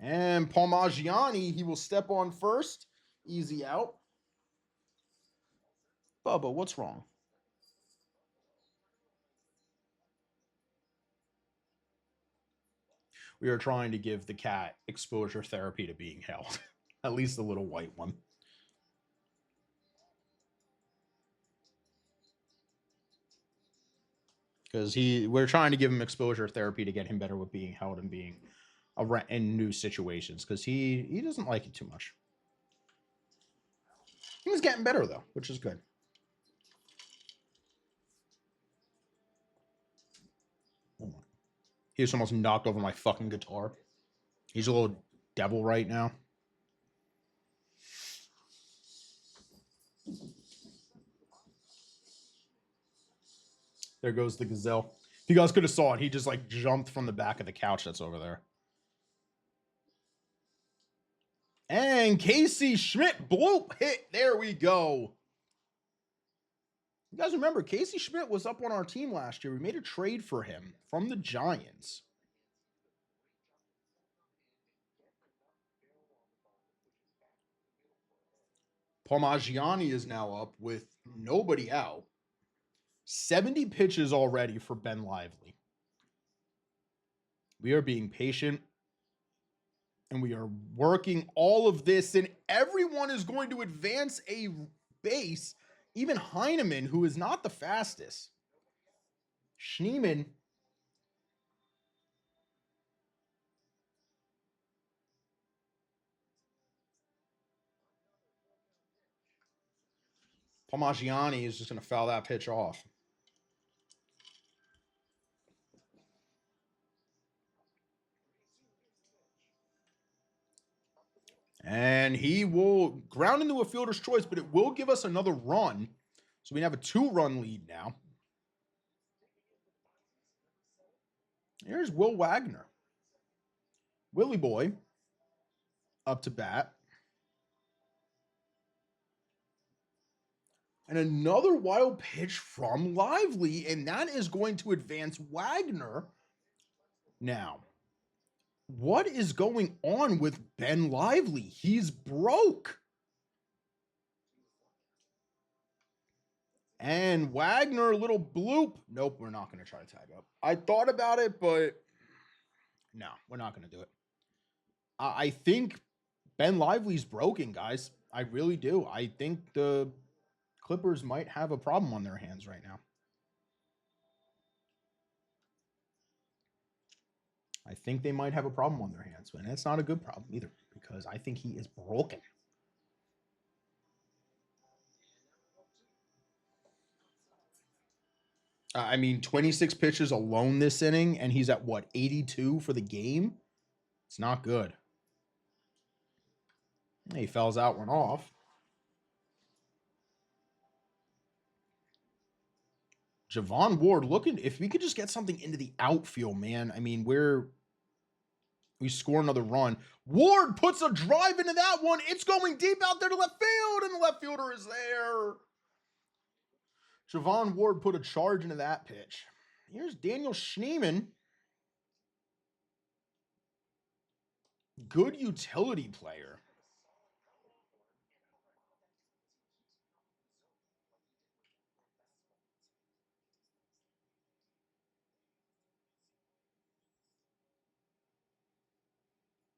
And Parmigiani, he will step on first. Easy out. Bubba, what's wrong? We are trying to give the cat exposure therapy to being held. At least the little white one. Because we're trying to give him exposure therapy to get him better with being held and being in new situations. Because he doesn't like it too much. He's getting better, though, which is good. He just almost knocked over my fucking guitar. He's a little devil right now. There goes the gazelle. If you guys could have saw it, he just like jumped from the back of the couch that's over there. And Casey Schmidt, bloop, hit. There we go. You guys remember, Casey Schmidt was up on our team last year. We made a trade for him from the Giants. Parmigiani is now up with nobody out. 70 pitches already for Ben Lively. We are being patient. And we are working all of this. And everyone is going to advance a base. Even Heineman, who is not the fastest. Schneemann. Parmigiani is just going to foul that pitch off. And he will ground into a fielder's choice, but it will give us another run. So we have a 2-run lead now. Here's Will Wagner. Willie Boy up to bat. And another wild pitch from Lively, and that is going to advance Wagner. Now, what is going on with Ben Lively? He's broke. And Wagner, a little bloop. Nope, we're not going to try to tag up. I thought about it, but no, we're not going to do it. I think Ben Lively's broken, guys. I really do. I think the Clippers might have a problem on their hands right now. I think they might have a problem on their hands, and that's not a good problem either, because I think he is broken. I mean, 26 pitches alone this inning, and he's at what, 82 for the game? It's not good. He fouls out one off. Javon Ward looking, if we could just get something into the outfield, man. I mean, we score another run. Ward puts a drive into that one. It's going deep out there to left field, and the left fielder is there. Javon Ward put a charge into that pitch. Here's Daniel Schneemann. Good utility player.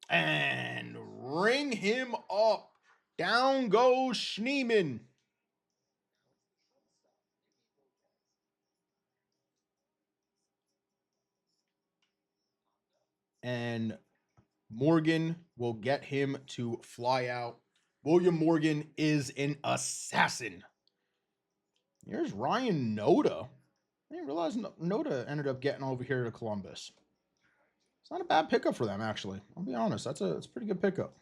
And ring him up. Down goes Schneemann. And Morgan will get him to fly out. William Morgan is an assassin. Here's Ryan Noda. I didn't realize Noda ended up getting over here to Columbus. It's not a bad pickup for them, actually. I'll be honest. It's a pretty good pickup.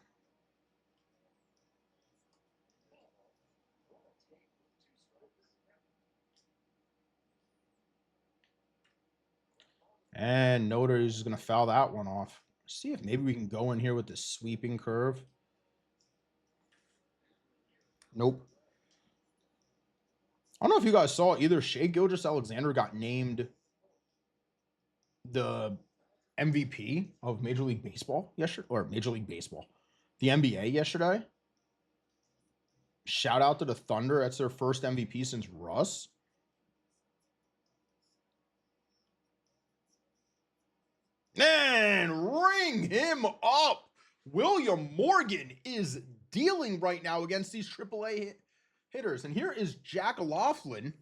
And Noda is just going to foul that one off. See if maybe we can go in here with the sweeping curve. Nope. I don't know if you guys saw either. Shea Gilgeous-Alexander got named the MVP of Major League Baseball yesterday, or Major League Baseball, the NBA yesterday. Shout out to the Thunder. That's their first MVP since Russ. And ring him up. William Morgan is dealing right now against these AAA hitters. And here is Jack Laughlin.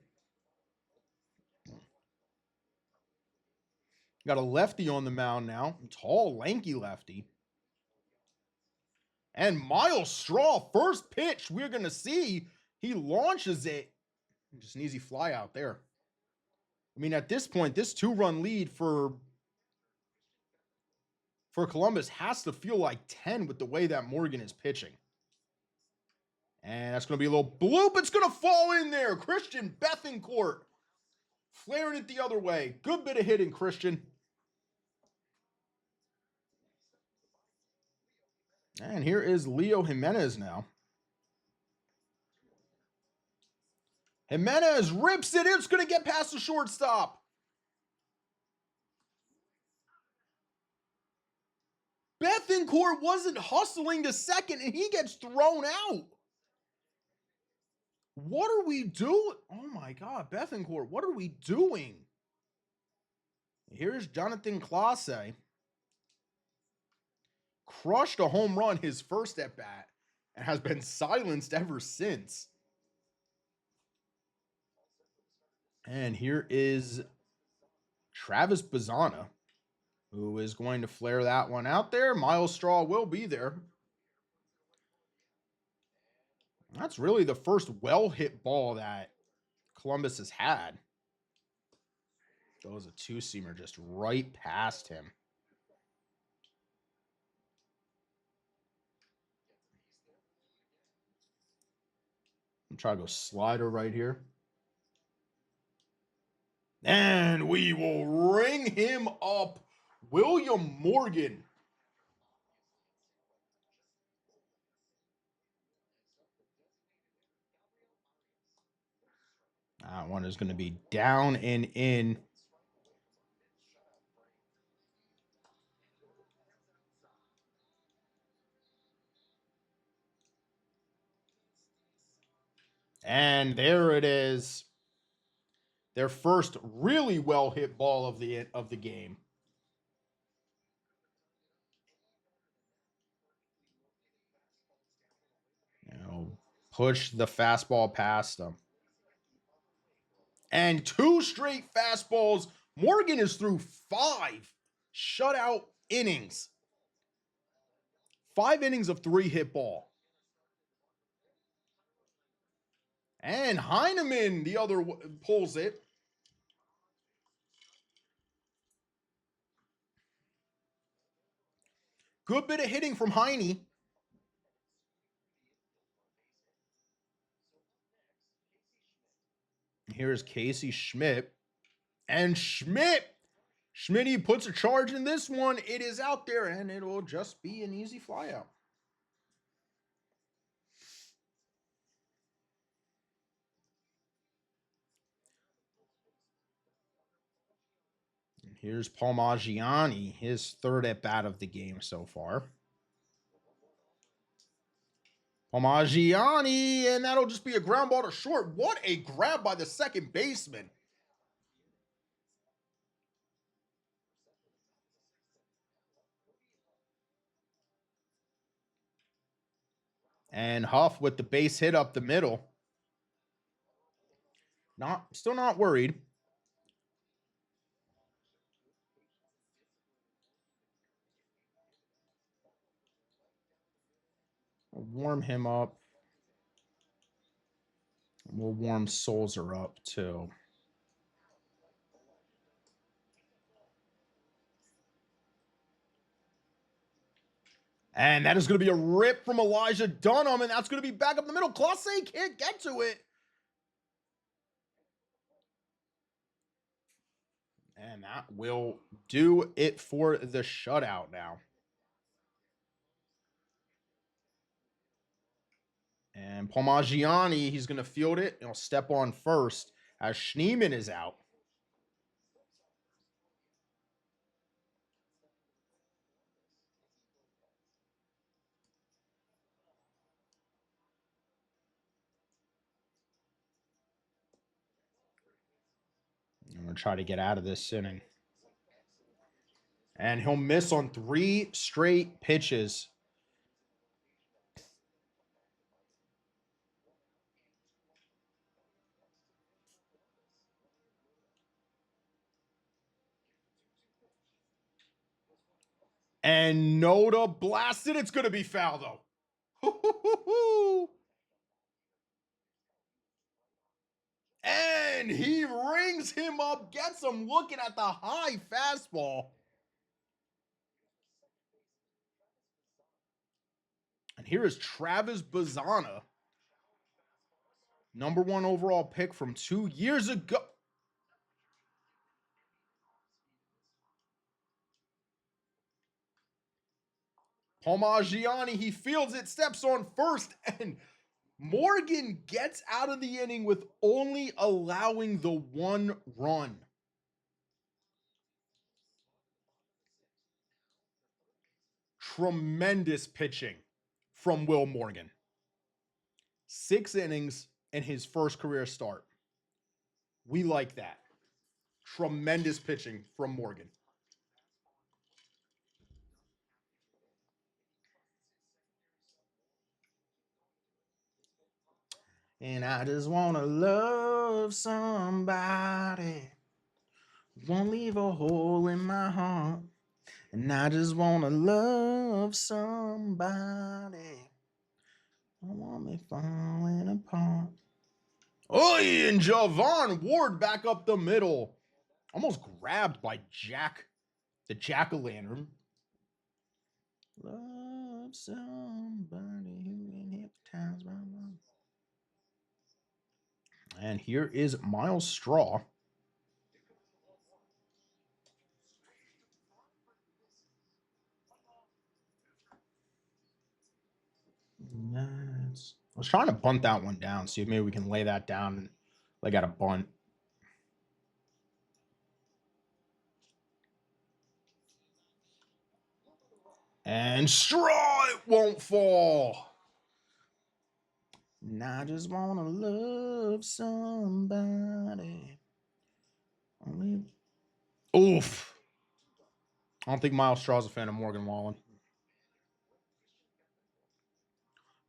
Got a lefty on the mound now. Tall, lanky lefty. And Miles Straw, first pitch we're going to see. He launches it. Just an easy fly out there. I mean, at this point, this 2-run lead for Columbus has to feel like 10 with the way that Morgan is pitching. And that's going to be a little bloop. It's going to fall in there. Christian Bethancourt flaring it the other way. Good bit of hitting, Christian. And here is Leo Jimenez now. Jimenez rips it. It's going to get past the shortstop. Bethancourt wasn't hustling to second, and he gets thrown out. What are we doing? Oh my God, Bethancourt, what are we doing? Here's Jonathan Clase. Crushed a home run his first at bat and has been silenced ever since. And here is Travis Bazzana, who is going to flare that one out there. Miles Straw will be there. That's really the first well-hit ball that Columbus has had. Goes a 2-seamer just right past him. try to go slider right here. And we will ring him up. William Morgan. That one is going to be down and in. And there it is. Their first really well hit ball of the game. Push the fastball past them. And 2 straight fastballs. Morgan is through 5 shutout innings. 5 innings of 3 hit ball. And Heineman, the other, pulls it. Good bit of hitting from Heine. Here's Casey Schmidt. And Schmitty puts a charge in this one. It is out there, and it will just be an easy flyout. And here's Palmaggiani, his 3rd at-bat of the game so far. Palmaggiani, and that'll just be a ground ball to short. What a grab by the second baseman. And Huff with the base hit up the middle. Still not worried. We'll warm him up. We'll warm Sulzer up too. And that is going to be a rip from Elijah Dunham, and that's going to be back up the middle. Clase can't get to it. And that will do it for the shutout now. And Palmaggiani, he's going to field it. He'll step on first as Schneemann is out. I'm going to try to get out of this inning. And he'll miss on 3 straight pitches. And Noda blasted. It's going to be foul, though. And he rings him up, gets him looking at the high fastball. And here is Travis Bazzana, #1 overall pick from 2 years ago. Palmaggiani, he fields it, steps on first, and Morgan gets out of the inning with only allowing the 1 run. Tremendous pitching from Will Morgan. 6 innings in his first career start. We like that. Tremendous pitching from Morgan. And I just want to love somebody. Won't leave a hole in my heart. And I just want to love somebody. I want me falling apart. Oh, and Javon Ward back up the middle. Almost grabbed by Jack, the jack-o'-lantern. Love somebody who ain't hypnotized by love. And here is Miles Straw. I was trying to bunt that one down, see if maybe we can lay that down like at a bunt. And straw, it won't fall. And I just wanna love somebody. Oof. I don't think Miles Straw's a fan of Morgan Wallen.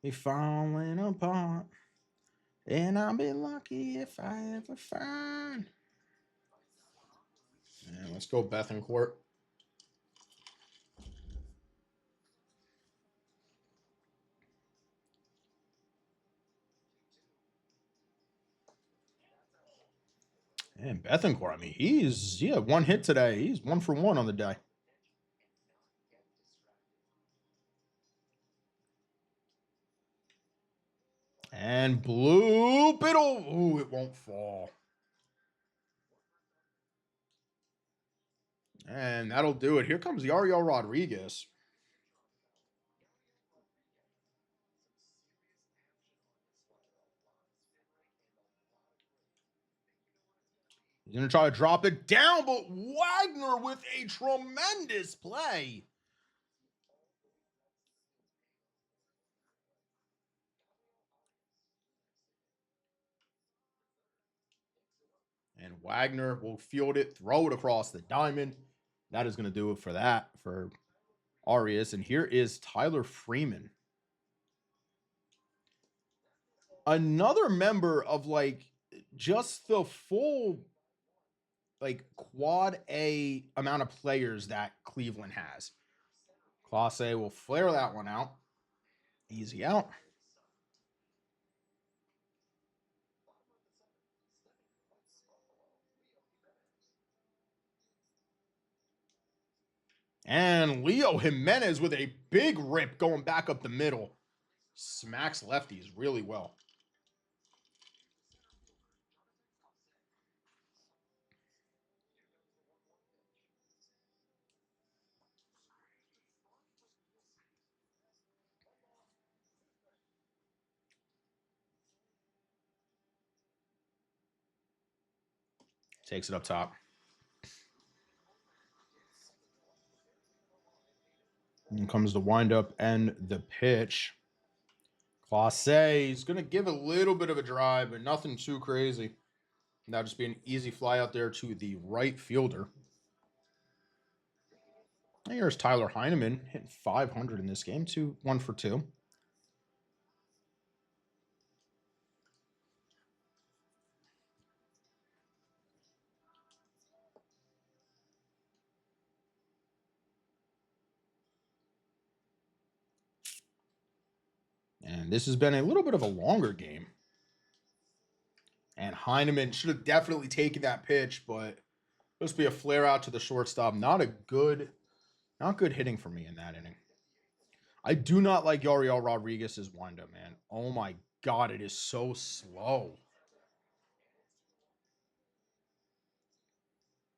We falling apart, and I'll be lucky if I ever find. And let's go Bethencourt. And Bethencourt, I mean, he had one hit today. He's 1 for 1 on the day. And bloop, it won't fall. And that'll do it. Here comes Yariel Rodriguez. He's going to try to drop it down, but Wagner with a tremendous play. And Wagner will field it, throw it across the diamond. That is going to do it for that, for Arias. And here is Tyler Freeman. Another member of like just the full like quad A amount of players that Cleveland has. Class A will flare that one out. Easy out. And Leo Jimenez with a big rip going back up the middle. Smacks lefties really well. Takes it up top. And comes the windup and the pitch. Clase, he's going to give a little bit of a drive, but nothing too crazy. That'll just be an easy fly out there to the right fielder. And here's Tyler Heineman hitting 500 in this game, 1 for 2. And this has been a little bit of a longer game. And Heineman should have definitely taken that pitch, but supposed to be a flare out to the shortstop. Not good hitting for me in that inning. I do not like Yariel Rodriguez's windup, man. Oh my God, it is so slow.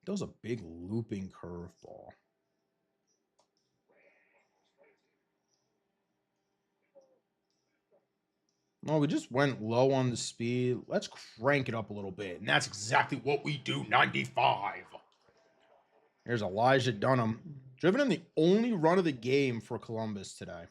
That was a big looping curveball. No, we just went low on the speed. Let's crank it up a little bit. And that's exactly what we do, 95. Here's Elijah Dunham. Driven in the only run of the game for Columbus today.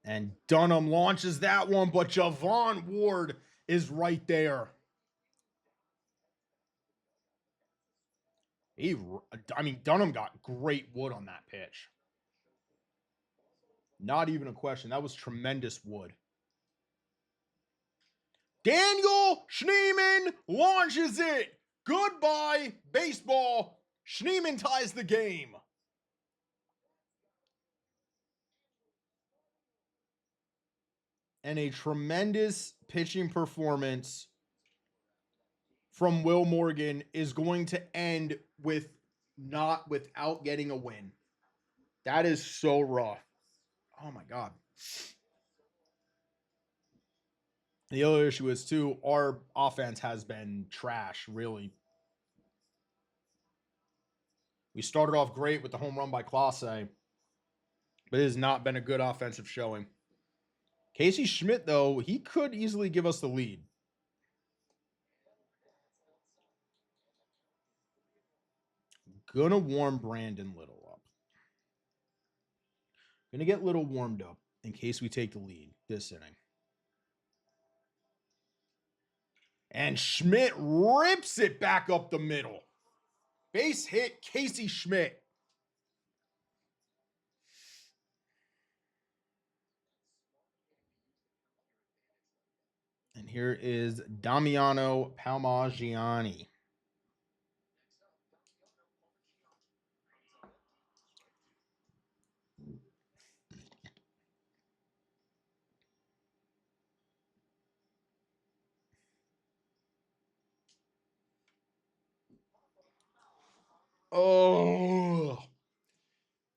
And Dunham launches that one, but Javon Ward is right there. Dunham got great wood on that pitch. Not even a question. That was tremendous wood. Daniel Schneemann launches it. Goodbye, baseball. Schneemann ties the game. And a tremendous pitching performance from Will Morgan is going to end with not without getting a win. That is so rough. Oh my God. The other issue is, too, our offense has been trash, really. We started off great with the home run by Clase, but it has not been a good offensive showing. Casey Schmidt, though, he could easily give us the lead. Gonna warm Brandon Little up. Gonna get Little warmed up in case we take the lead this inning. And Schmidt rips it back up the middle. Base hit, Casey Schmidt. And here is Damiano Palmaggiani. Oh,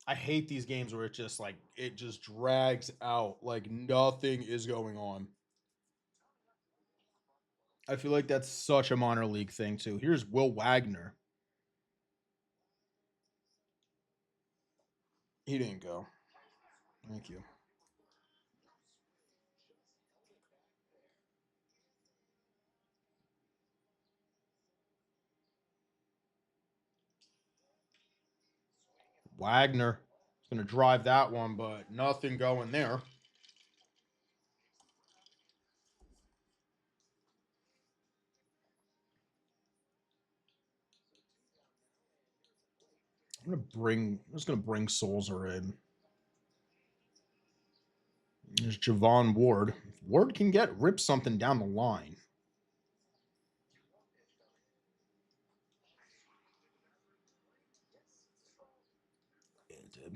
I hate these games where it's just like it just drags out, like nothing is going on. I feel like that's such a minor league thing too. Here's Will Wagner. He didn't go. Thank you. Wagner is going to drive that one, but nothing going there. I'm just gonna bring Solzer in. There's Javon Ward. If Ward can rip something down the line. It did.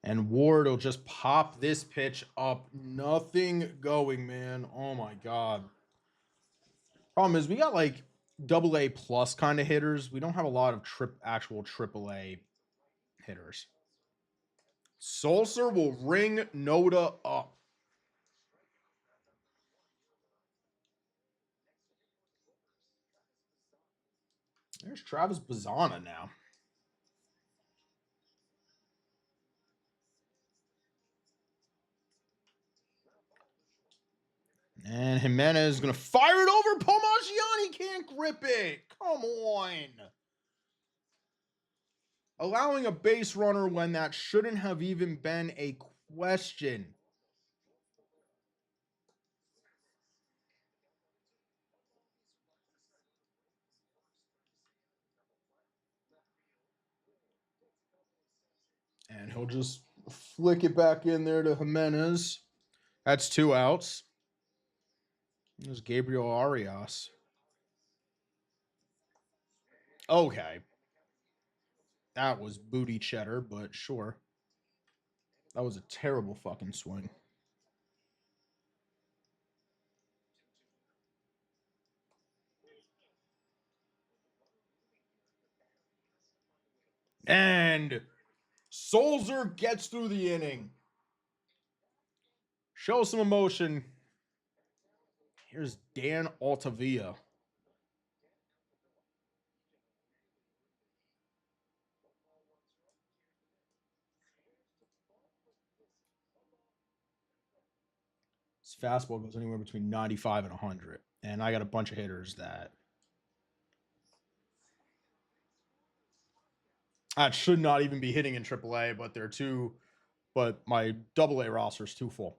And Ward will just pop this pitch up. Nothing going, man. Oh my God. Problem is, we got like AA plus kind of hitters. We don't have a lot of actual AAA hitters. Sulcer will ring Noda up. There's Travis Bazzana now. And Jimenez is going to fire it over. Palmaggiani can't grip it. Come on. Allowing a base runner when that shouldn't have even been a question. And he'll just flick it back in there to Jimenez. That's 2 outs. There's Gabriel Arias. Okay. That was booty cheddar, but sure. That was a terrible fucking swing. And Solzer gets through the inning. Show some emotion. Here's Dan Altavia. His fastball goes anywhere between 95 and 100. And I got a bunch of hitters that should not even be hitting in AAA, but they're too. But my AA roster is too full.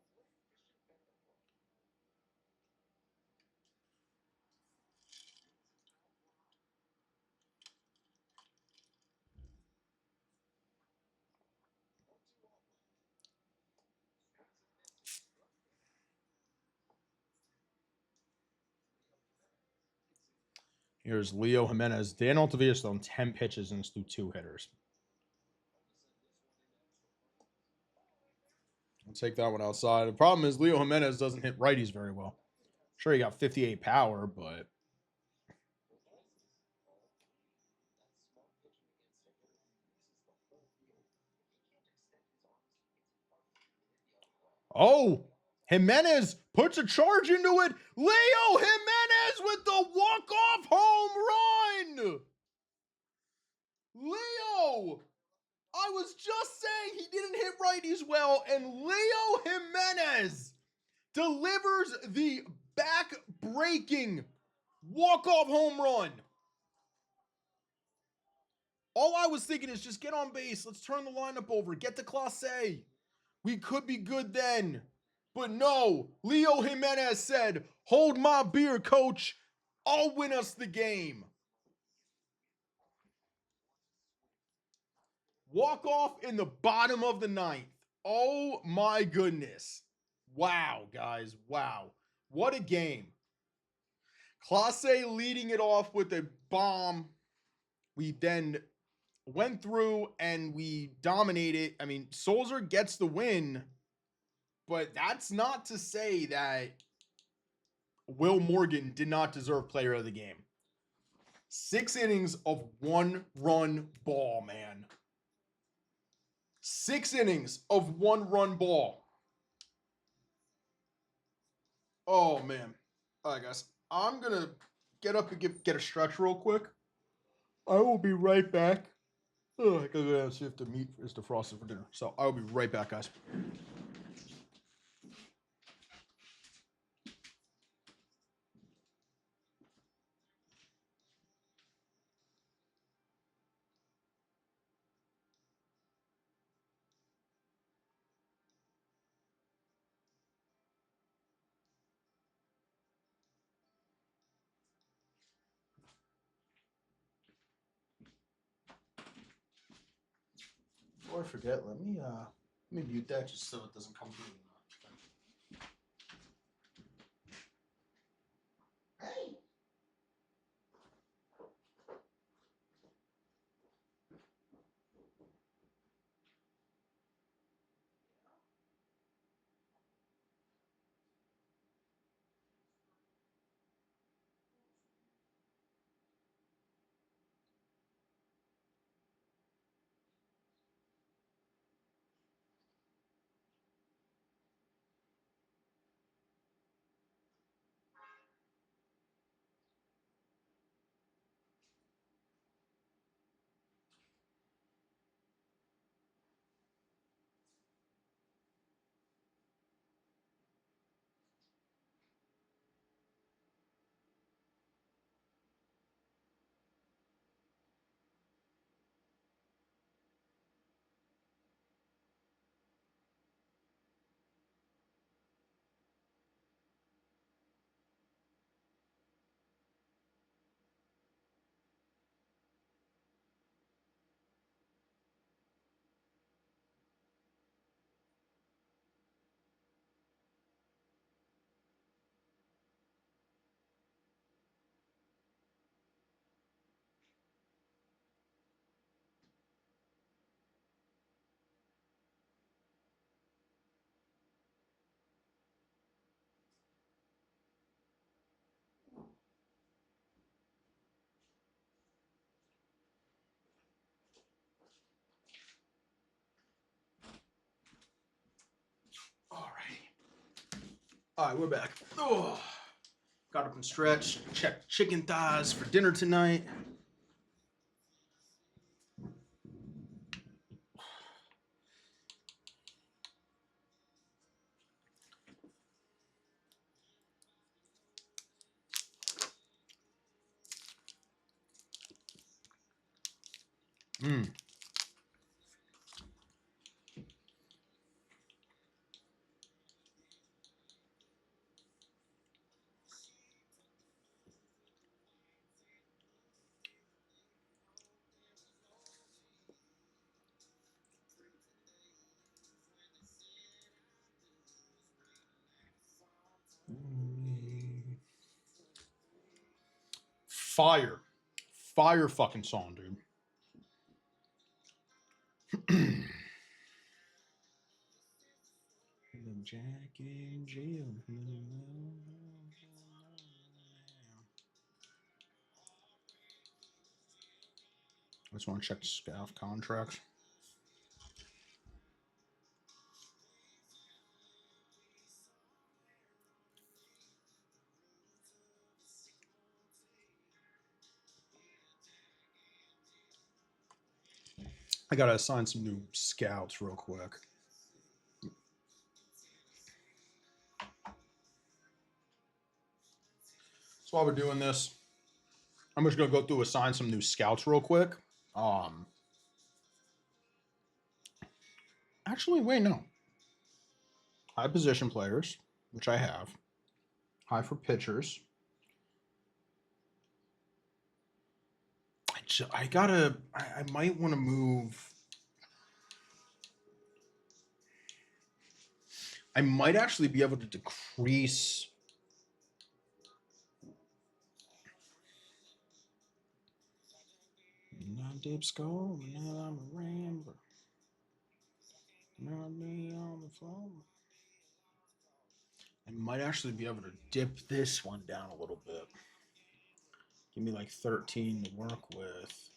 Here's Leo Jimenez. Dan Altavia's thrown 10 pitches and it's through 2 hitters. I'll take that one outside. The problem is Leo Jimenez doesn't hit righties very well. Sure, he got 58 power, but oh, Jimenez puts a charge into it. Leo Jimenez with the walk-off home run. Leo, I was just saying he didn't hit righties well, and Leo Jimenez delivers the back-breaking walk-off home run. All I was thinking is just get on base. Let's turn the lineup over. Get to Class A. We could be good then. But no, Leo Jimenez said, hold my beer, coach. I'll win us the game. Walk off in the bottom of the ninth. Oh my goodness. Wow, guys. Wow. What a game. Class A leading it off with a bomb. We then went through and we dominated. I mean, Solzer gets the win, but that's not to say that Will Morgan did not deserve player of the game. 6 innings of 1-run ball, man. 6 innings of 1-run ball. Oh, man. All right, guys. I'm going to get up and get a stretch real quick. I will be right back. I gotta see if the meat is defrosted for dinner. So I will be right back, guys. Before I forget, let me mute that just so it doesn't come through. Hey. All right. All right, we're back. Oh, got up and stretched. Checked chicken thighs for dinner tonight. Mm. Fire. Fire fucking song, dude. Jack and Jill. I just want to check the staff contracts. I gotta assign some new scouts real quick. So while we're doing this, I'm just gonna go through assign some new scouts real quick. Actually, wait, no. High position players, which I have. High for pitchers. I might want to move. I might actually be able to decrease. Not deep skull, now I'm a ramble. Not me on the phone. I might actually be able to dip this one down a little bit. Give me like 13 to work with.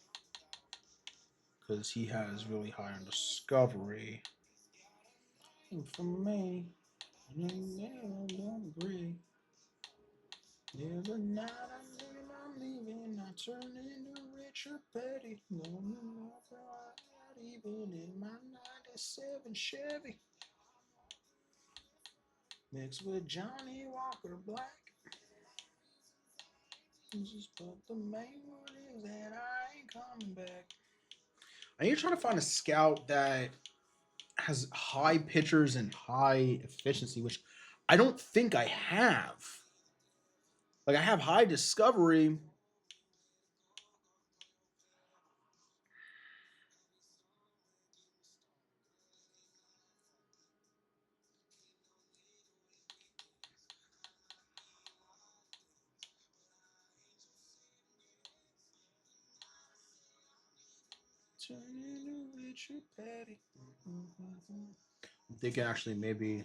Because he has really high on discovery. And for me, I don't agree. There's a night I'm leaving, I turn into Richard Petty. No, not even in my 97 Chevy. Mixed with Johnny Walker Black. But the main one is that I ain't coming back. I need to try to find a scout that has high pitchers and high efficiency, which I don't think I have. Like, I have high discovery. Turn into Richard Petty. I'm thinking actually maybe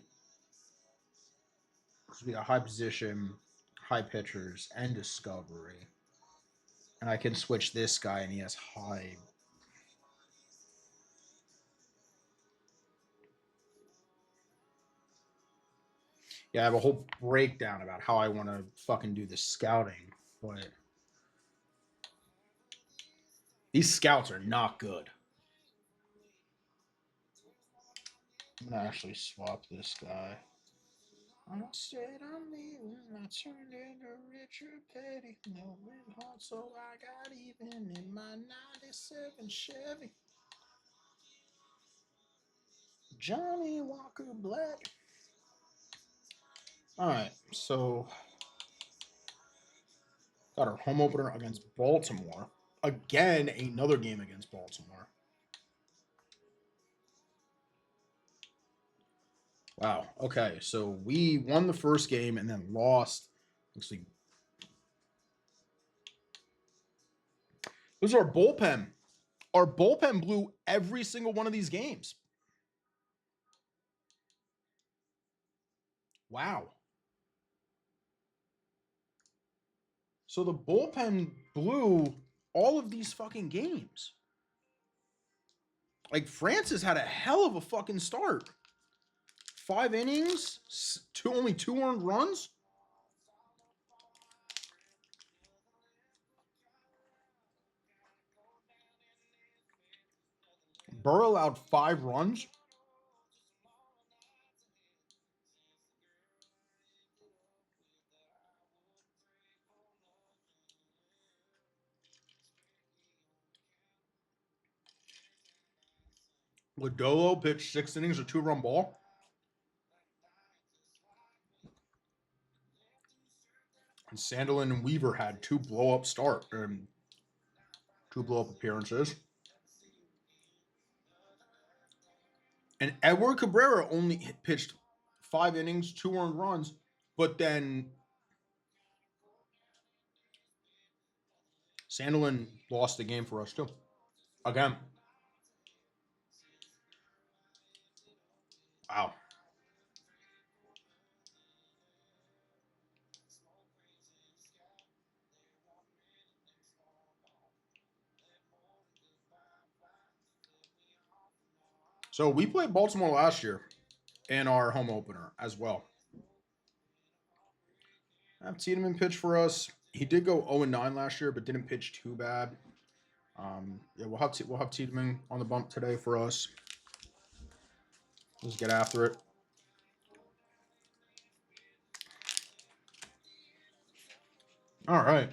because we got high position, high pitchers, and discovery. And I can switch this guy and he has high. Yeah, I have a whole breakdown about how I want to fucking do the scouting, but these scouts are not good. I'm gonna actually swap this guy. I said I'm leaving, I turned into Richard Petty. No heart, so I got even in my 97 Chevy. Johnny Walker Black. Alright, so got our home opener against Baltimore. Again, another game against Baltimore. Wow. Okay, so we won the first game and then lost. Actually, this is our bullpen. Our bullpen blew every single one of these games. Wow. So the bullpen blew all of these fucking games. Like, Francis had a hell of a fucking start. 5 innings, only 2 earned runs. Burr allowed 5 runs. Lodolo pitched 6 innings, a 2-run ball. And Sandelin and Weaver had 2 blow-up appearances. And Edward Cabrera only pitched 5 innings, 2 earned runs, but then Sandelin lost the game for us too. Again. Wow. So we played Baltimore last year in our home opener as well. Have Tiedemann pitch for us. He did go 0-9 last year, but didn't pitch too bad. Yeah, we'll have Tiedemann on the bump today for us. Let's get after it. All right.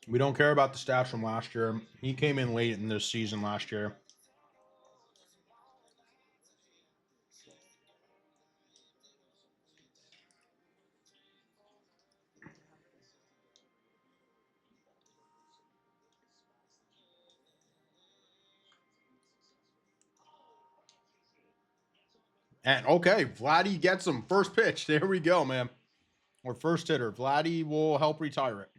We don't care about the stats from last year. He came in late in this season last year. And okay, Vladdy gets him. First pitch. There we go, man. Or first hitter. Vladdy will help retire it.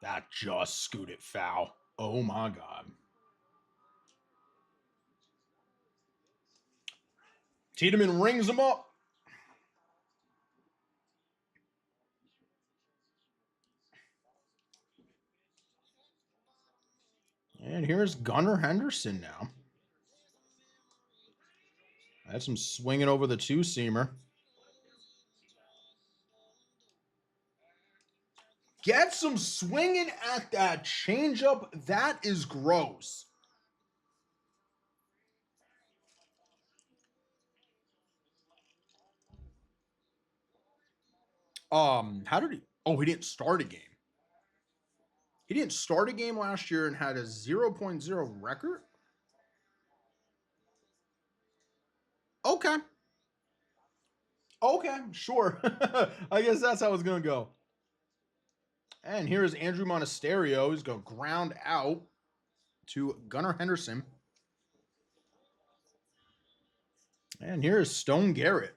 That just scooted foul. Oh my God. Tiedemann rings him up. And here's Gunnar Henderson now. That's him swinging over the two-seamer. Gets him swinging at that changeup. That is gross. How did he? Oh, he didn't start a game. He didn't start a game last year and had a 0.0 record. Okay. Okay, sure. I guess that's how it's gonna go. And here is Andrew Monasterio. He's going to ground out to Gunnar Henderson. And here is Stone Garrett.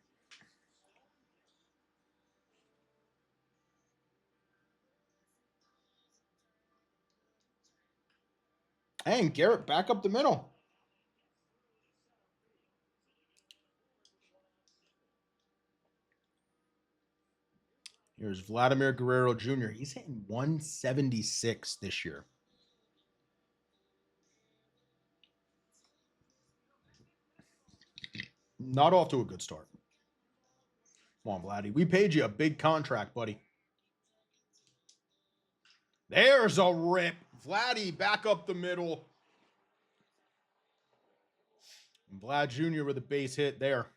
And Garrett back up the middle. Here's Vladimir Guerrero Jr. He's hitting 176 this year. Not off to a good start. Come on, Vladdy. We paid you a big contract, buddy. There's a rip. Vladdy back up the middle. Vlad Jr. with a base hit there.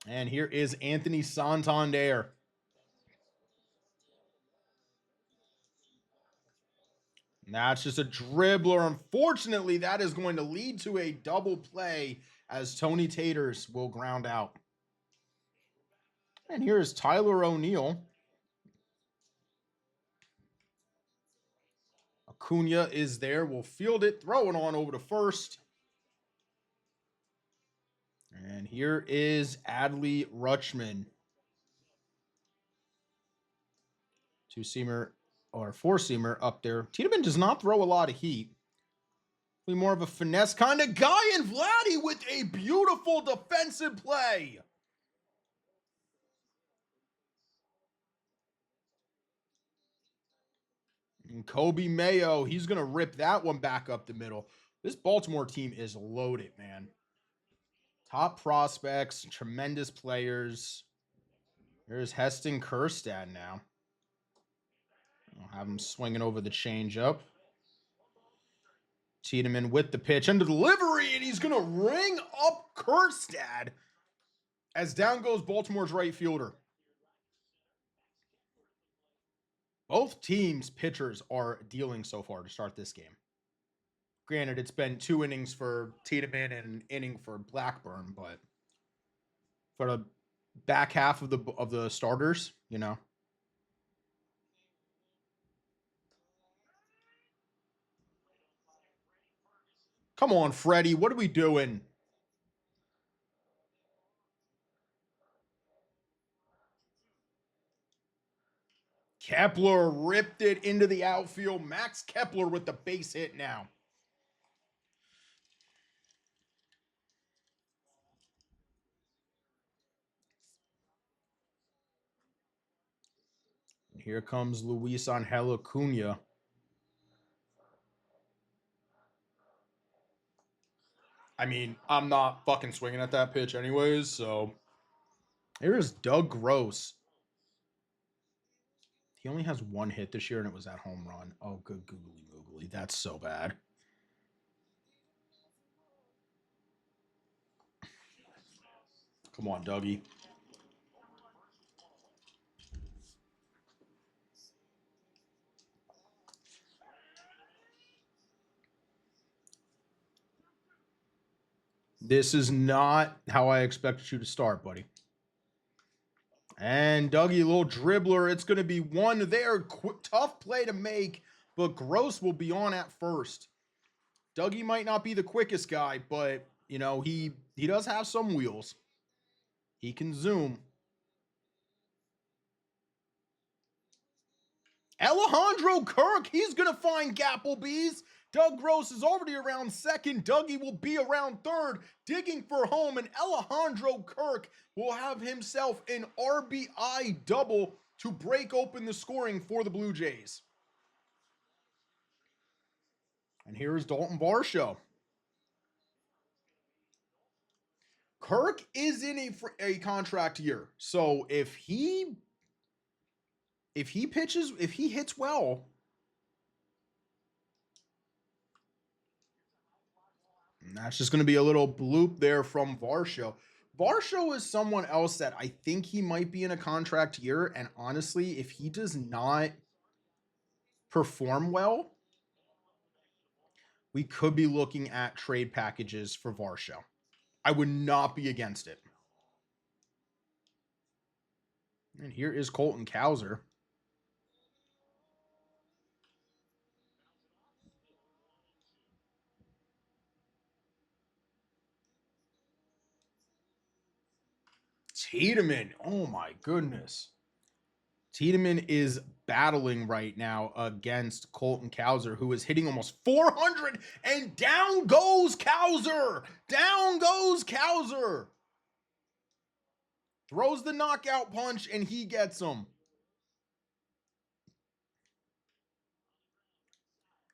And here is Anthony Santander. And that's just a dribbler. Unfortunately, that is going to lead to a double play as Tony Taters will ground out. And here is Tyler O'Neill. Acuna is there. We'll field it, throw it on over to first. And here is Adley Rutschman. Two-seamer or four-seamer up there. Tiedemann does not throw a lot of heat. Be more of a finesse kind of guy, and Vladdy with a beautiful defensive play. And Kobe Mayo, he's going to rip that one back up the middle. This Baltimore team is loaded, man. Top prospects, tremendous players. There's Heston Kjerstad now. I'll have him swinging over the changeup. Tiedemann with the pitch and the delivery, and he's going to ring up Kjerstad as down goes Baltimore's right fielder. Both teams' pitchers are dealing so far to start this game. Granted, it's been 2 innings for Tiedemann and an inning for Blackburn, but for the back half of the starters, you know. Come on, Freddie. What are we doing? Kepler ripped it into the outfield. Max Kepler with the base hit now. Here comes Luis Angel Acuna. I mean, I'm not fucking swinging at that pitch anyways, so. Here's Doug Gross. He only has one hit this year, and it was that home run. Oh, good googly moogly. That's so bad. Come on, Dougie. This is not how I expected you to start, buddy. And Dougie, little dribbler. It's going to be one there. Tough play to make, but Gross will be on at first. Dougie might not be the quickest guy, but, you know, he does have some wheels. He can zoom. Alejandro Kirk, he's going to find Gapplebees. Doug Gross is already around second. Dougie will be around third, digging for home. And Alejandro Kirk will have himself an RBI double to break open the scoring for the Blue Jays. And here is Dalton Varsho. Kirk is in a contract year. So if he pitches, if he hits well, that's just going to be a little bloop there from Varsho. Varsho is someone else that I think he might be in a contract year. And honestly, if he does not perform well, we could be looking at trade packages for Varsho. I would not be against it. And here is Colton Cowser. Tiedemann. Oh my goodness. Tiedemann is battling right now against Colton Cowser, who is hitting almost 400, and down goes Cowser. Down goes Cowser. Throws the knockout punch, and he gets him.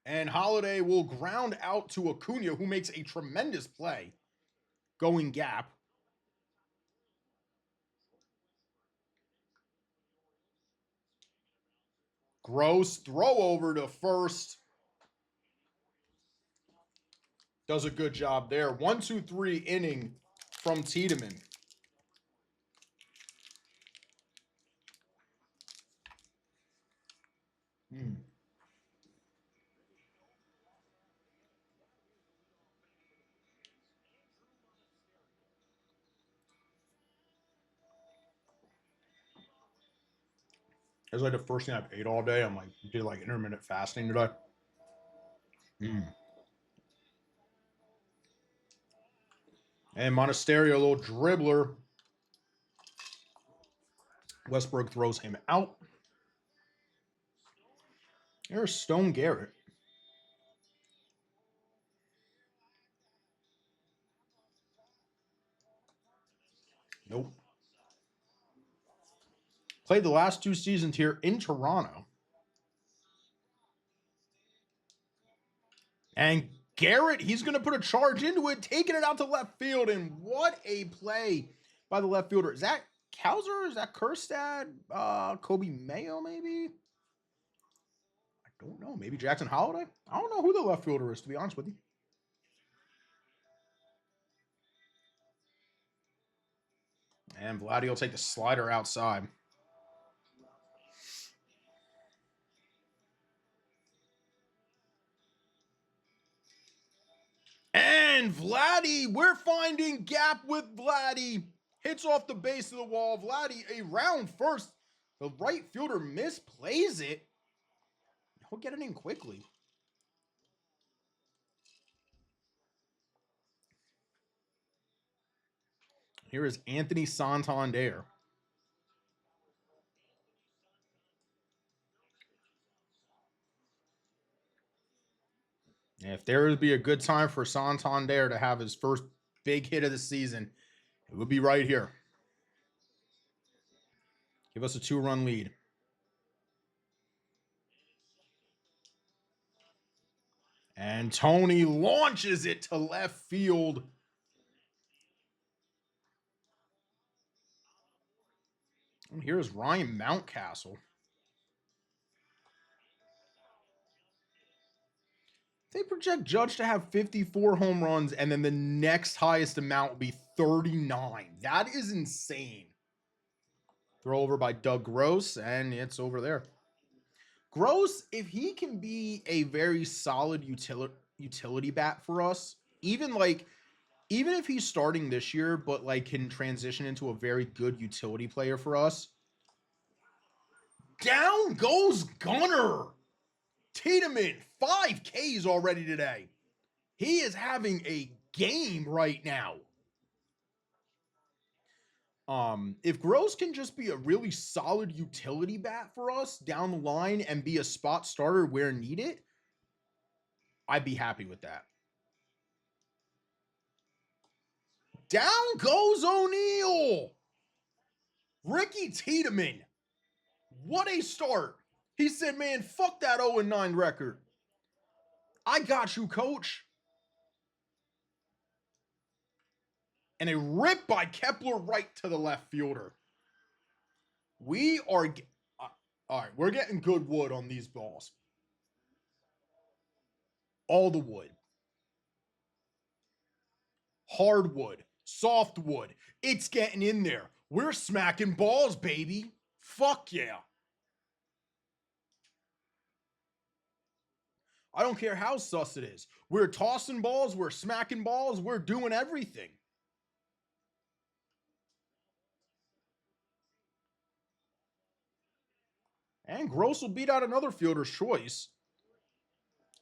And Holiday will ground out to Acuna, who makes a tremendous play. Going gap. Gross throw over to first. Does a good job there. 1-2-3 inning from Tiedemann. It's like the first thing I've ate all day. I'm like, did like intermittent fasting today. And Monasterio, a little dribbler. Westbrook throws him out. There's Stone Garrett. Nope. Played the last two seasons here in Toronto. And Garrett, he's going to put a charge into it, taking it out to left field. And what a play by the left fielder. Is that Cowser? Is that Kerstad? Kobe Mayo, maybe? I don't know. Maybe Jackson Holiday? I don't know who the left fielder is, to be honest with you. And Vladdy will take the slider outside. And Vladdy, we're finding gap with Vladdy. Hits off the base of the wall. Vladdy around first. The right fielder misplays it. He'll get it in quickly. Here is Anthony Santander. If there would be a good time for Santander to have his first big hit of the season, it would be right here. Give us a 2-run lead. And Tony launches it to left field. And here's Ryan Mountcastle. They project Judge to have 54 home runs, and then the next highest amount will be 39. That is insane. Throw over by Doug Gross, and it's over there. Gross, if he can be a very solid utility bat for us, even if he's starting this year, but like can transition into a very good utility player for us. Down goes Gunner. Tiedemann, 5 Ks already today. He is having a game right now. If Gross can just be a really solid utility bat for us down the line and be a spot starter where needed, I'd be happy with that. Down goes O'Neill. Ricky Tiedemann. What a start. He said, man, fuck that 0-9 record. I got you, coach. And a rip by Kepler right to the left fielder. We are... all right, we're getting good wood on these balls. All the wood. Hardwood. Softwood. It's getting in there. We're smacking balls, baby. Fuck yeah. I don't care how sus it is. We're tossing balls. We're smacking balls. We're doing everything. And Gross will beat out another fielder's choice.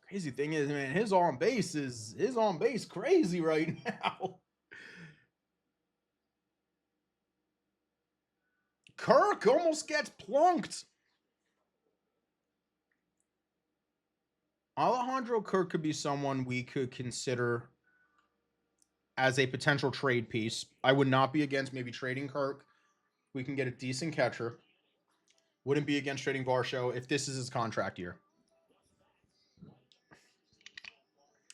Crazy thing is, man, his on base crazy right now. Kirk almost gets plunked. Alejandro Kirk could be someone we could consider as a potential trade piece. I would not be against maybe trading Kirk. We can get a decent catcher. Wouldn't be against trading Varsho if this is his contract year.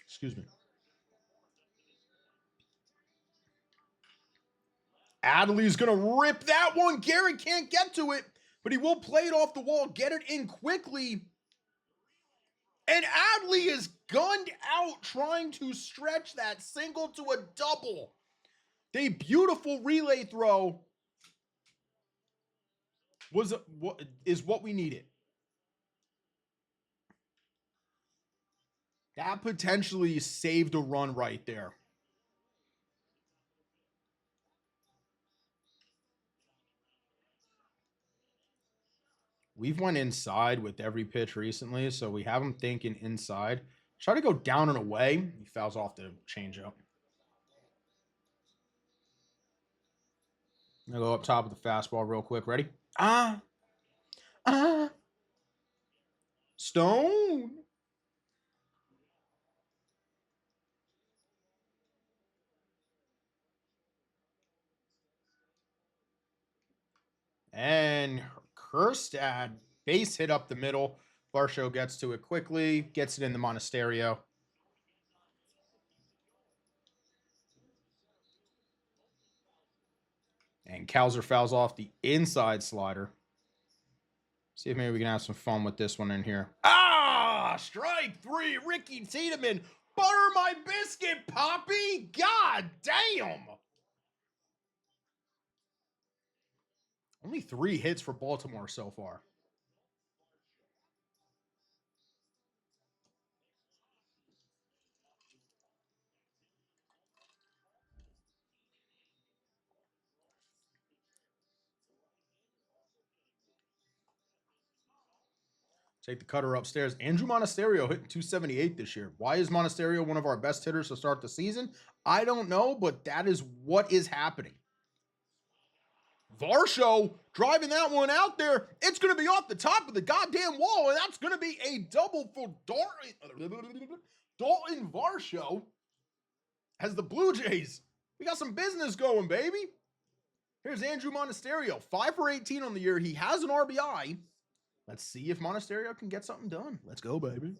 Excuse me. Adley's going to rip that one. Garrett can't get to it, but he will play it off the wall, get it in quickly. And Adley is gunned out trying to stretch that single to a double. The beautiful relay throw is what we needed. That potentially saved a run right there. We've went inside with every pitch recently, so we have him thinking inside. Try to go down and away. He fouls off the changeup. I'm going to go up top of the fastball real quick. Ready? Stone. And Kerstad, base hit up the middle. Varsho gets to it quickly, gets it in the Monasterio. And Kowser fouls off the inside slider. See if maybe we can have some fun with this one in here. Strike 3, Ricky Tiedemann. Butter my biscuit, Poppy. God damn. Only 3 hits for Baltimore so far. Take the cutter upstairs. Andrew Monasterio hitting 278 this year. Why is Monasterio one of our best hitters to start the season? I don't know, but that is what is happening. Varsho driving that one out there. It's going to be off the top of the goddamn wall, and that's going to be a double for Dalton Varsho has the Blue Jays. We got some business going, baby. Here's Andrew Monasterio, 5 for 18 on the year. He has an RBI. Let's see if Monasterio can get something done. Let's go, baby.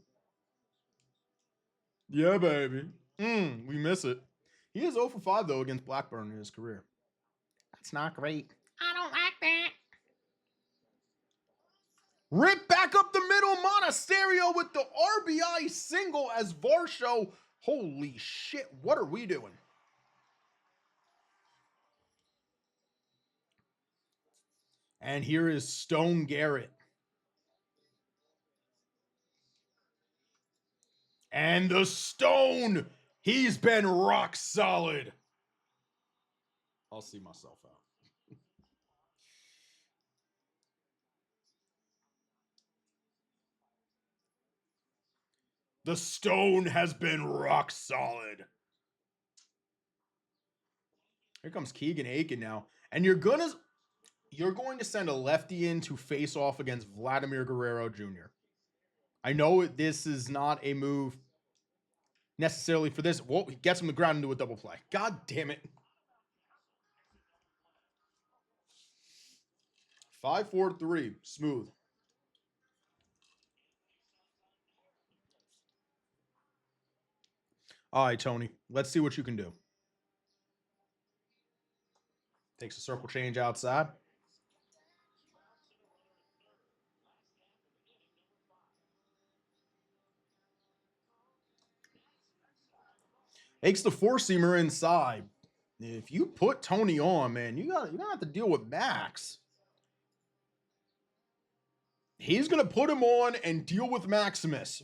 Yeah, baby. We miss it. He is 0 for 5, though, against Blackburn in his career. That's not great. I don't like that. Rip back up the middle. Monasterio with the RBI single as Varsho. Holy shit, what are we doing? And here is Stone Garrett. And the Stone, he's been rock solid. I'll see myself out. The Stone has been rock solid. Here comes Keegan Aiken now. And you're going to send a lefty in to face off against Vladimir Guerrero Jr. I know this is not a move necessarily for this. Whoa, he gets him the ground into a double play. God damn it. 5-4-3. Smooth. All right, Tony. Let's see what you can do. Takes a circle change outside. Takes the four-seamer inside. If you put Tony on, man, you're gonna have to deal with Max. He's gonna put him on and deal with Maximus.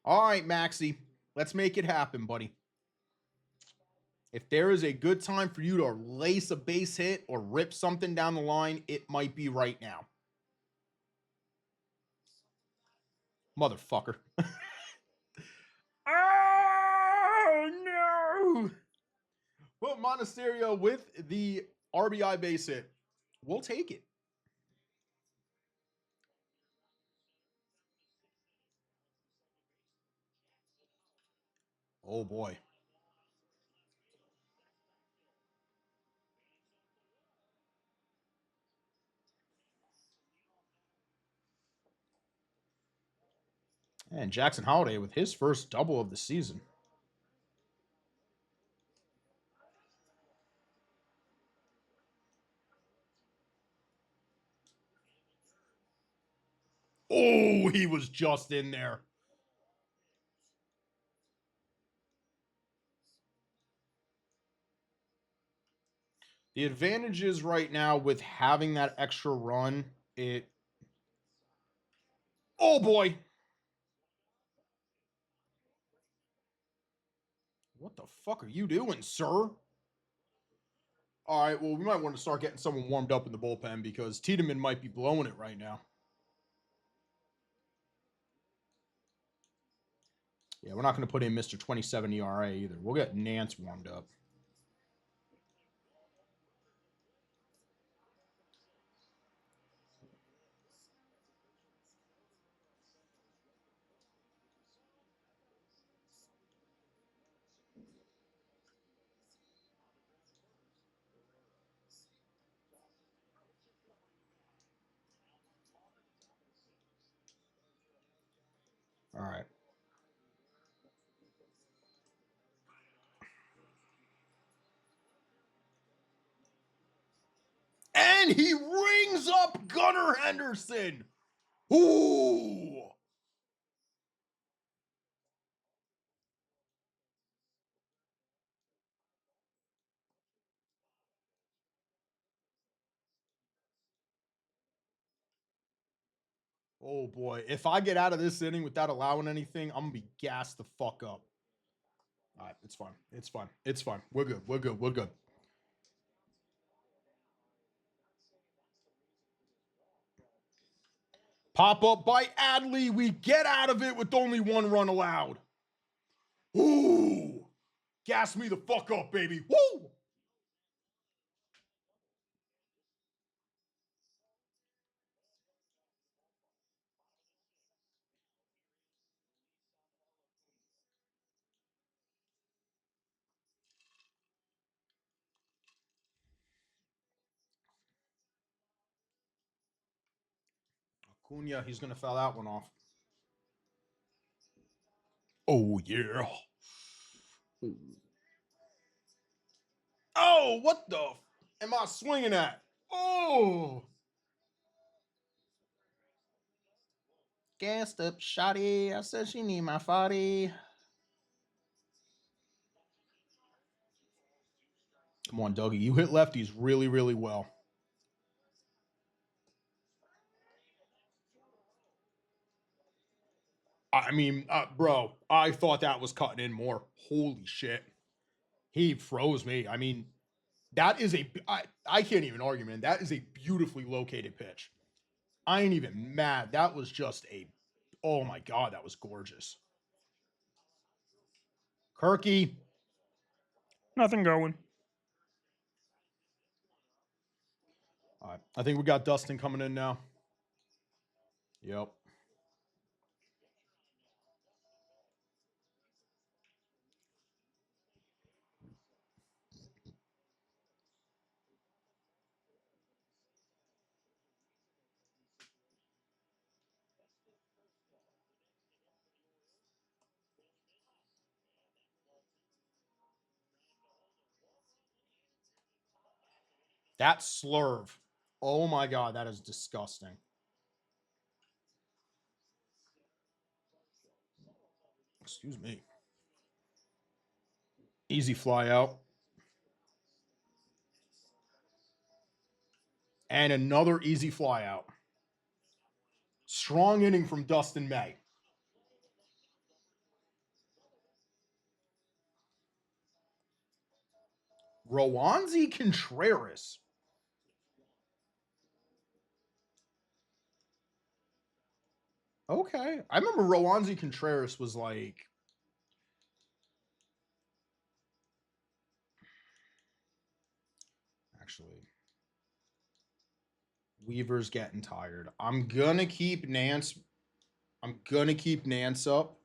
All right, Maxie, let's make it happen, buddy. If there is a good time for you to lace a base hit or rip something down the line, it might be right now. Motherfucker. Oh, no. Well, Monasterio with the RBI base hit. We'll take it. Oh, boy. And Jackson Holiday with his first double of the season. Oh, he was just in there. The advantage is right now with having that extra run, oh boy. What the fuck are you doing, sir? All right, well, we might want to start getting someone warmed up in the bullpen because Tiedemann might be blowing it right now. Yeah, we're not going to put in Mr. 27 ERA either. We'll get Nance warmed up. All right. And he rings up Gunnar Henderson. Ooh. Oh boy. If I get out of this inning without allowing anything, I'm going to be gassed the fuck up. All right. It's fine. It's fine. It's fine. We're good. We're good. We're good. Pop up by Adley. We get out of it with only one run allowed. Ooh. Gas me the fuck up, baby. Woo. Cunha, he's going to foul that one off. Oh, yeah. Oh, what the am I swinging at? Oh. Gassed up, shotty. I said she need my body. Come on, Dougie. You hit lefties really, really well. I mean, bro, I thought that was cutting in more. Holy shit. He froze me. I mean, that is I can't even argue, man. That is a beautifully located pitch. I ain't even mad. That was just oh my God, that was gorgeous. Kirky. Nothing going. All right. I think we got Dustin coming in now. Yep. That slurve. Oh my God, that is disgusting. Excuse me. Easy fly out. And another easy fly out. Strong inning from Dustin May. Rowanzi Contreras. Okay. I remember Rowanzi Contreras was like. Actually. Weaver's getting tired. I'm gonna keep Nance up.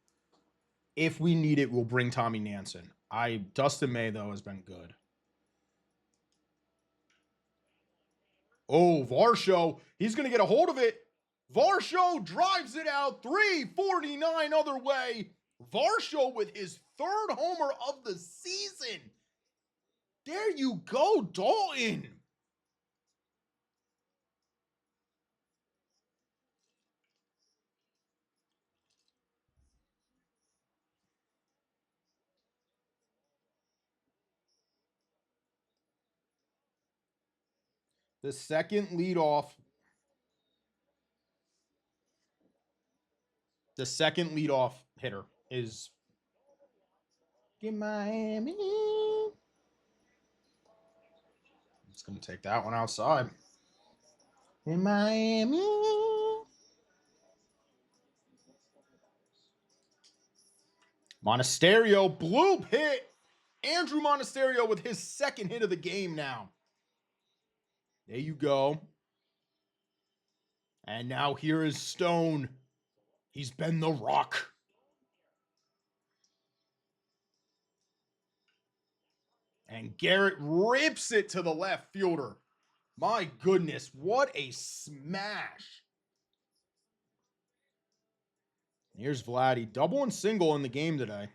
If we need it, we'll bring Tommy Nance in. Dustin May, though, has been good. Oh, Varsho. He's gonna get a hold of it. Varsho drives it out. 349 other way. Varsho with his third homer of the season. There you go, Dalton. The second leadoff hitter is in Miami. It's going to take that one outside. In Miami. Monasterio, bloop hit. Andrew Monasterio with his second hit of the game now. There you go. And now here is Stone. He's been the Rock. And Garrett rips it to the left fielder. My goodness, what a smash. Here's Vladdy. Double and single in the game today.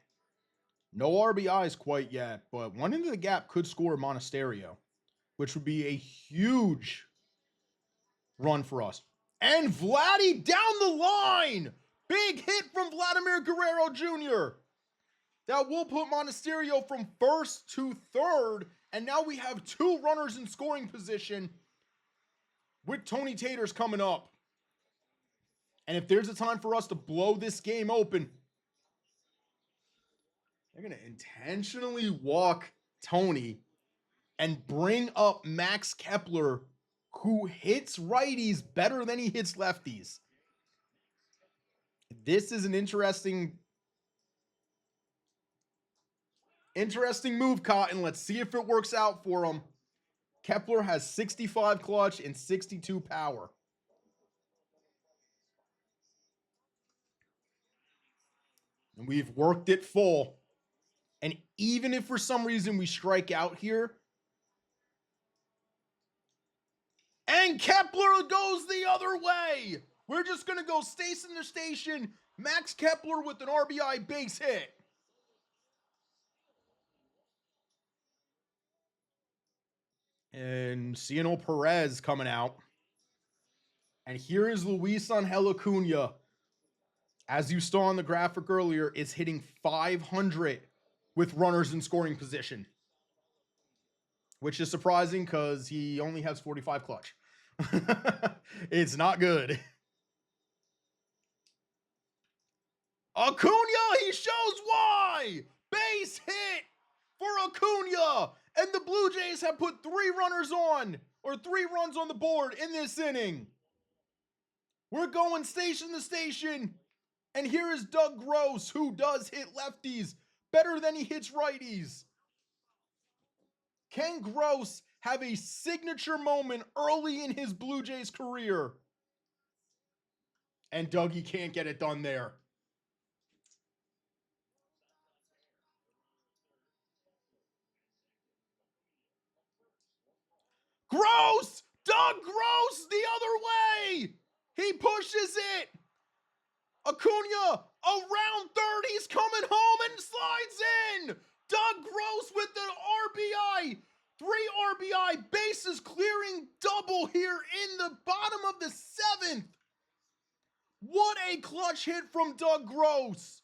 No RBIs quite yet, but one into the gap could score Monasterio, which would be a huge run for us. And Vladdy down the line. Big hit from Vladimir Guerrero Jr. That will put Monasterio from first to third. And now we have two runners in scoring position with Tony Taters coming up. And if there's a time for us to blow this game open, they're going to intentionally walk Tony and bring up Max Kepler, who hits righties better than he hits lefties. This is an interesting move, Cotton. Let's see if it works out for him. Kepler has 65 clutch and 62 power. And we've worked it full. And even if for some reason we strike out here, and Kepler goes the other way. We're just going to go station to station. Max Kepler with an RBI base hit. And Ciano Perez coming out. And here is Luis Angel Acuna. As you saw on the graphic earlier, is hitting 500 with runners in scoring position. Which is surprising because he only has 45 clutch. It's not good. Acuna, he shows why! Base hit for Acuna! And the Blue Jays have put 3 runs on the board in this inning. We're going station to station. And here is Doug Gross, who does hit lefties better than he hits righties. Can Gross have a signature moment early in his Blue Jays career? And Dougie can't get it done there. Gross! Doug Gross the other way! He pushes it! Acuna around third, he's coming home and slides in! Doug Gross with the RBI! 3 RBI bases clearing double here in the bottom of the 7th! What a clutch hit from Doug Gross!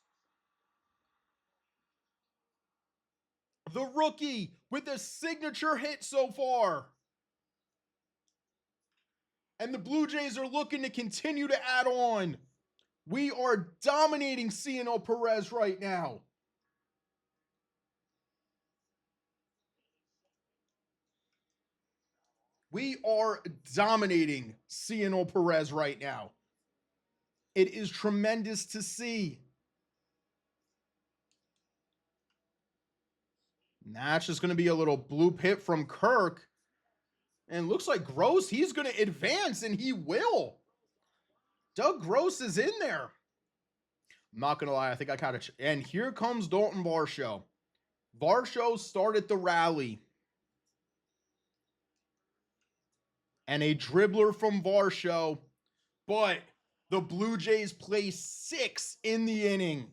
The rookie with a signature hit so far. And the Blue Jays are looking to continue to add on. We are dominating Ciano Perez right now. We are dominating Ciano Perez right now. It is tremendous to see. And that's just going to be a little bloop hit from Kirk. And looks like Gross, he's going to advance, and he will. Doug Gross is in there. I'm not going to lie, I think I kind of... And here comes Dalton Varsho. Varsho started the rally. And a dribbler from Varsho. But the Blue Jays play 6 in the inning.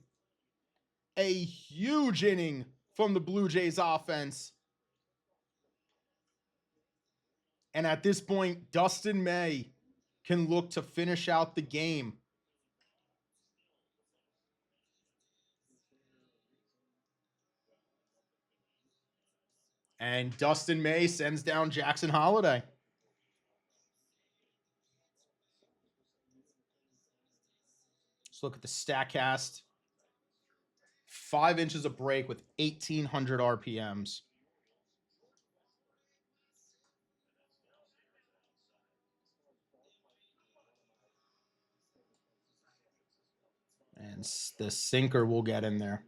A huge inning from the Blue Jays offense. And at this point, Dustin May can look to finish out the game. And Dustin May sends down Jackson Holiday. Let's look at the StatCast. 5 inches of break with 1,800 RPMs. And the sinker will get in there.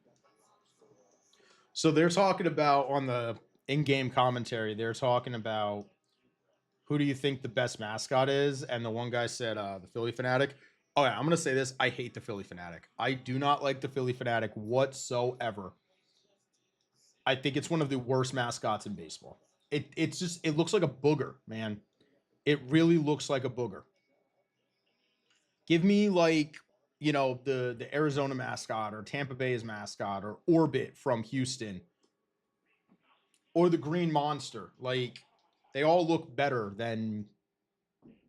So they're talking about, on the in-game commentary, they're talking about who do you think the best mascot is? And the one guy said the Philly Fanatic. Oh yeah, I'm going to say this. I hate the Philly Fanatic. I do not like the Philly Fanatic whatsoever. I think it's one of the worst mascots in baseball. It looks like a booger, man. It really looks like a booger. Give me like, you know, the Arizona mascot or Tampa Bay's mascot or Orbit from Houston or the Green Monster. Like, they all look better than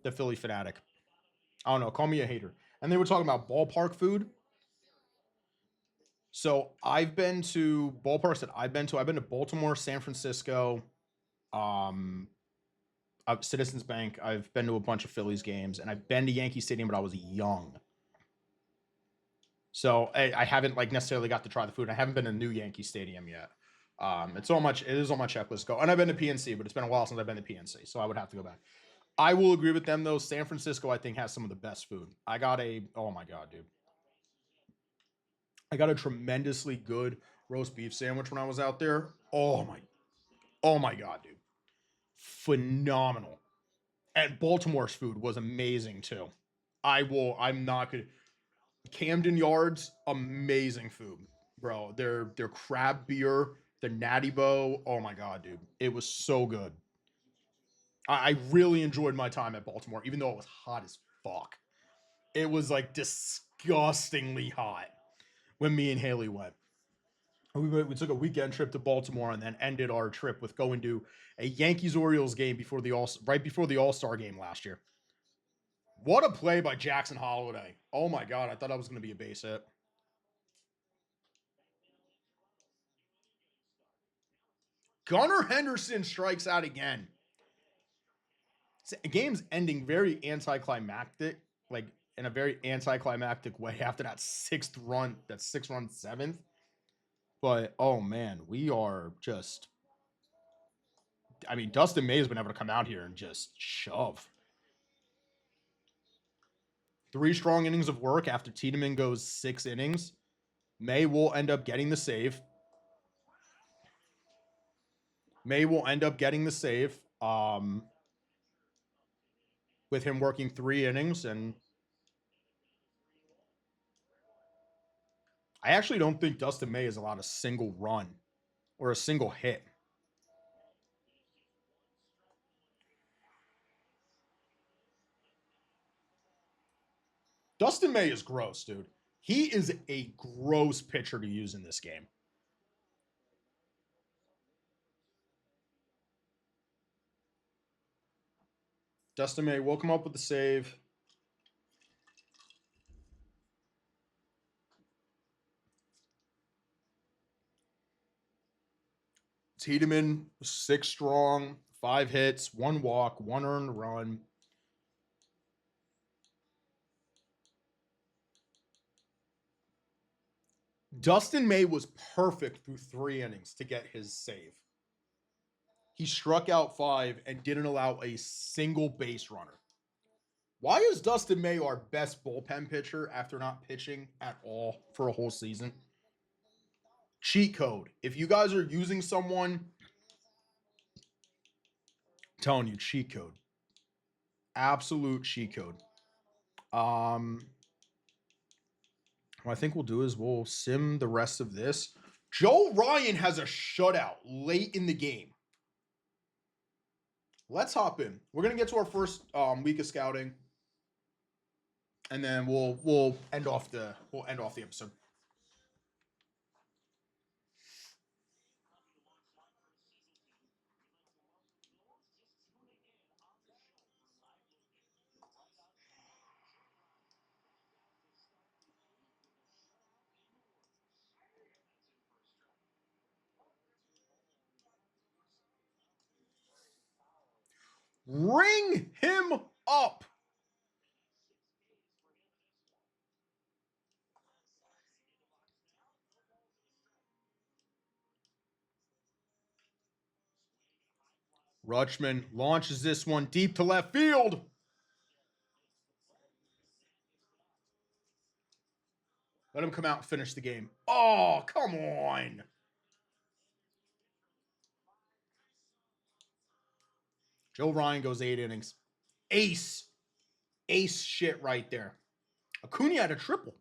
the Philly Fanatic. I don't know. Call me a hater. And they were talking about ballpark food. So I've been to ballparks that I've been to Baltimore, San Francisco, Citizens Bank. I've been to a bunch of Phillies games, and I've been to Yankee Stadium, but I was young. So I haven't like necessarily got to try the food. I haven't been to new Yankee Stadium yet. It is on my checklist go. And I've been to PNC, but it's been a while since I've been to PNC, so I would have to go back. I will agree with them though. San Francisco, I think, has some of the best food. Oh my God, dude. I got a tremendously good roast beef sandwich when I was out there. Oh my God, dude. Phenomenal. And Baltimore's food was amazing too. I'm not gonna Camden Yards, amazing food, bro. Their crab beer, the Natty Bow. Oh my God, dude. It was so good. I really enjoyed my time at Baltimore, even though it was hot as fuck. It was like disgustingly hot when me and Haley went. We took a weekend trip to Baltimore and then ended our trip with going to a Yankees Orioles game right before the All Star game last year. What a play by Jackson Holliday! Oh my god, I thought that was going to be a base hit. Gunnar Henderson strikes out again. Game's ending very anticlimactic, like in a very anticlimactic way after that sixth run, that 6-run seventh. But oh man, we are just. I mean, Dustin May has been able to come out here and just shove. 3 strong innings of work after Tiedemann goes 6 innings. May will end up getting the save. With him working 3 innings. And I actually don't think Dustin May has allowed a single run or a single hit. Dustin May is gross, dude. He is a gross pitcher to use in this game. Dustin May will come up with the save. Tiedemann, 6 strong, 5 hits, 1 walk, 1 earned run. Dustin May was perfect through 3 innings to get his save. He struck out 5 and didn't allow a single base runner. Why is Dustin May our best bullpen pitcher after not pitching at all for a whole season? Cheat code. If you guys are using someone, I'm telling you, cheat code. Absolute cheat code. What I think we'll do is we'll sim the rest of this. Joe Ryan has a shutout late in the game. Let's hop in. We're gonna get to our first week of scouting, and then we'll end off the episode. Ring him up. Rutschman launches this one deep to left field. Let him come out and finish the game. Oh, come on. Joe Ryan goes 8 innings. Ace shit right there. Acuna had a triple.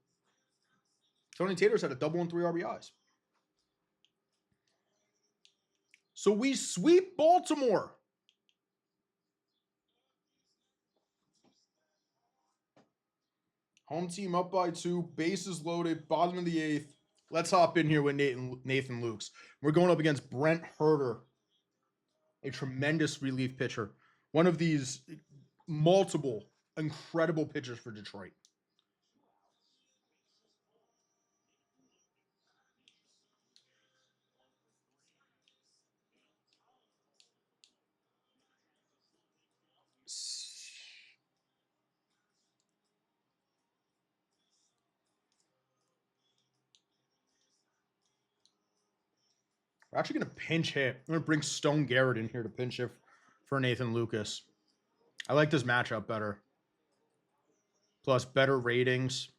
Tony Taters had a double and 3 RBIs. So we sweep Baltimore. Home team up by 2, bases loaded, bottom of the 8th. Let's hop in here with Nathan Lukes. We're going up against Brent Herter, a tremendous relief pitcher. One of these multiple incredible pitchers for Detroit. We're actually going to pinch hit. I'm going to bring Stone Garrett in here to pinch hit for Nathan Lucas. I like this matchup better. Plus better ratings.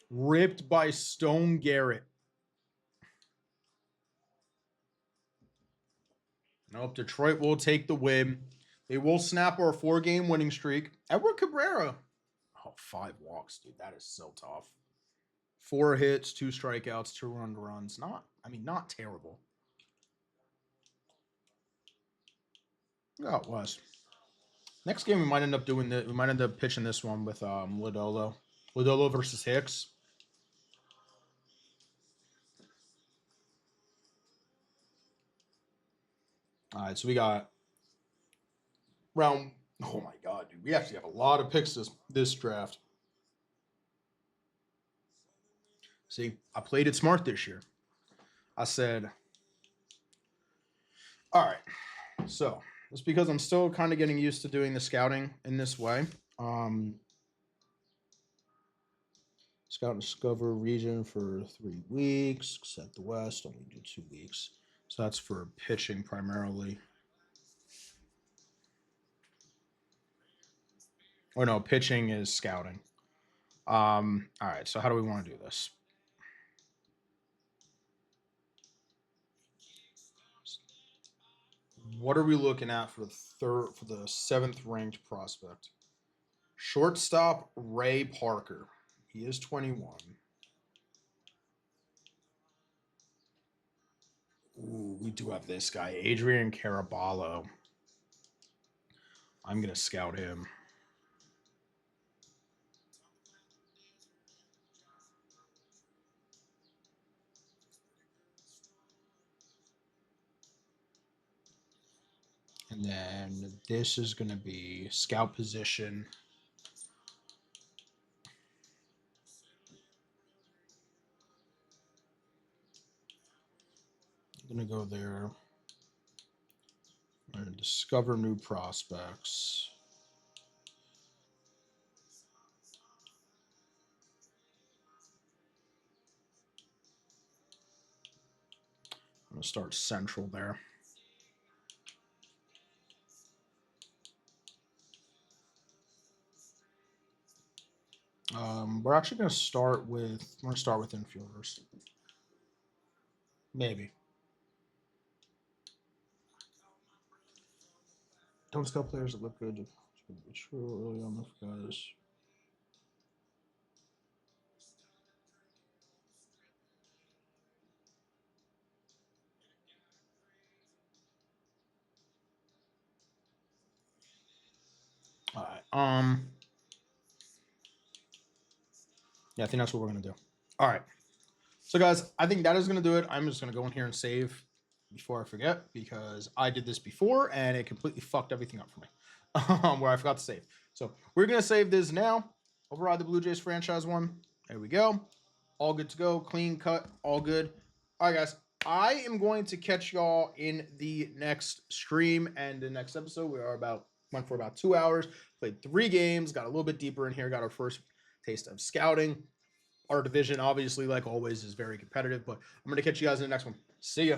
Ripped by Stone Garrett. Nope, Detroit will take the win. They will snap our 4-game winning streak. Edward Cabrera. Oh, 5 walks, dude. That is so tough. 4 hits, 2 strikeouts, 2 earned runs. Not terrible. Oh, it was. Next game we might end up pitching this one with Lodolo. Lodolo versus Hicks. All right, so we got round. Oh my god, dude, we actually have a lot of picks this draft. See, I played it smart this year. I said, all right, so it's because I'm still kind of getting used to doing the scouting in this way. Scout and discover region for 3 weeks. Set the West, only do 2 weeks. So that's for pitching primarily. Or no, pitching is scouting. All right, so how do we want to do this? What are we looking at for the 7th ranked prospect? Shortstop Ray Parker. He is 21. Ooh, we do have this guy, Adrian Caraballo. I'm gonna scout him. And then this is going to be scout position. I'm going to go there. I'm going to discover new prospects. I'm going to start central there. We're actually going to start with infielders. Maybe. Don't scout players that look good. True early on the guys. All right. Yeah, I think that's what we're gonna do. All right. So guys, I think that is gonna do it. I'm just gonna go in here and save before I forget because I did this before and it completely fucked everything up for me. Where I forgot to save. So we're gonna save this now. Override the Blue Jays franchise one. There we go. All good to go. Clean cut. All good. All right, guys. I am going to catch y'all in the next stream and the next episode. Went for about 2 hours. Played 3 games. Got a little bit deeper in here. Got our first taste of scouting. Our division, obviously, like always, is very competitive. But I'm going to catch you guys in the next one. See ya.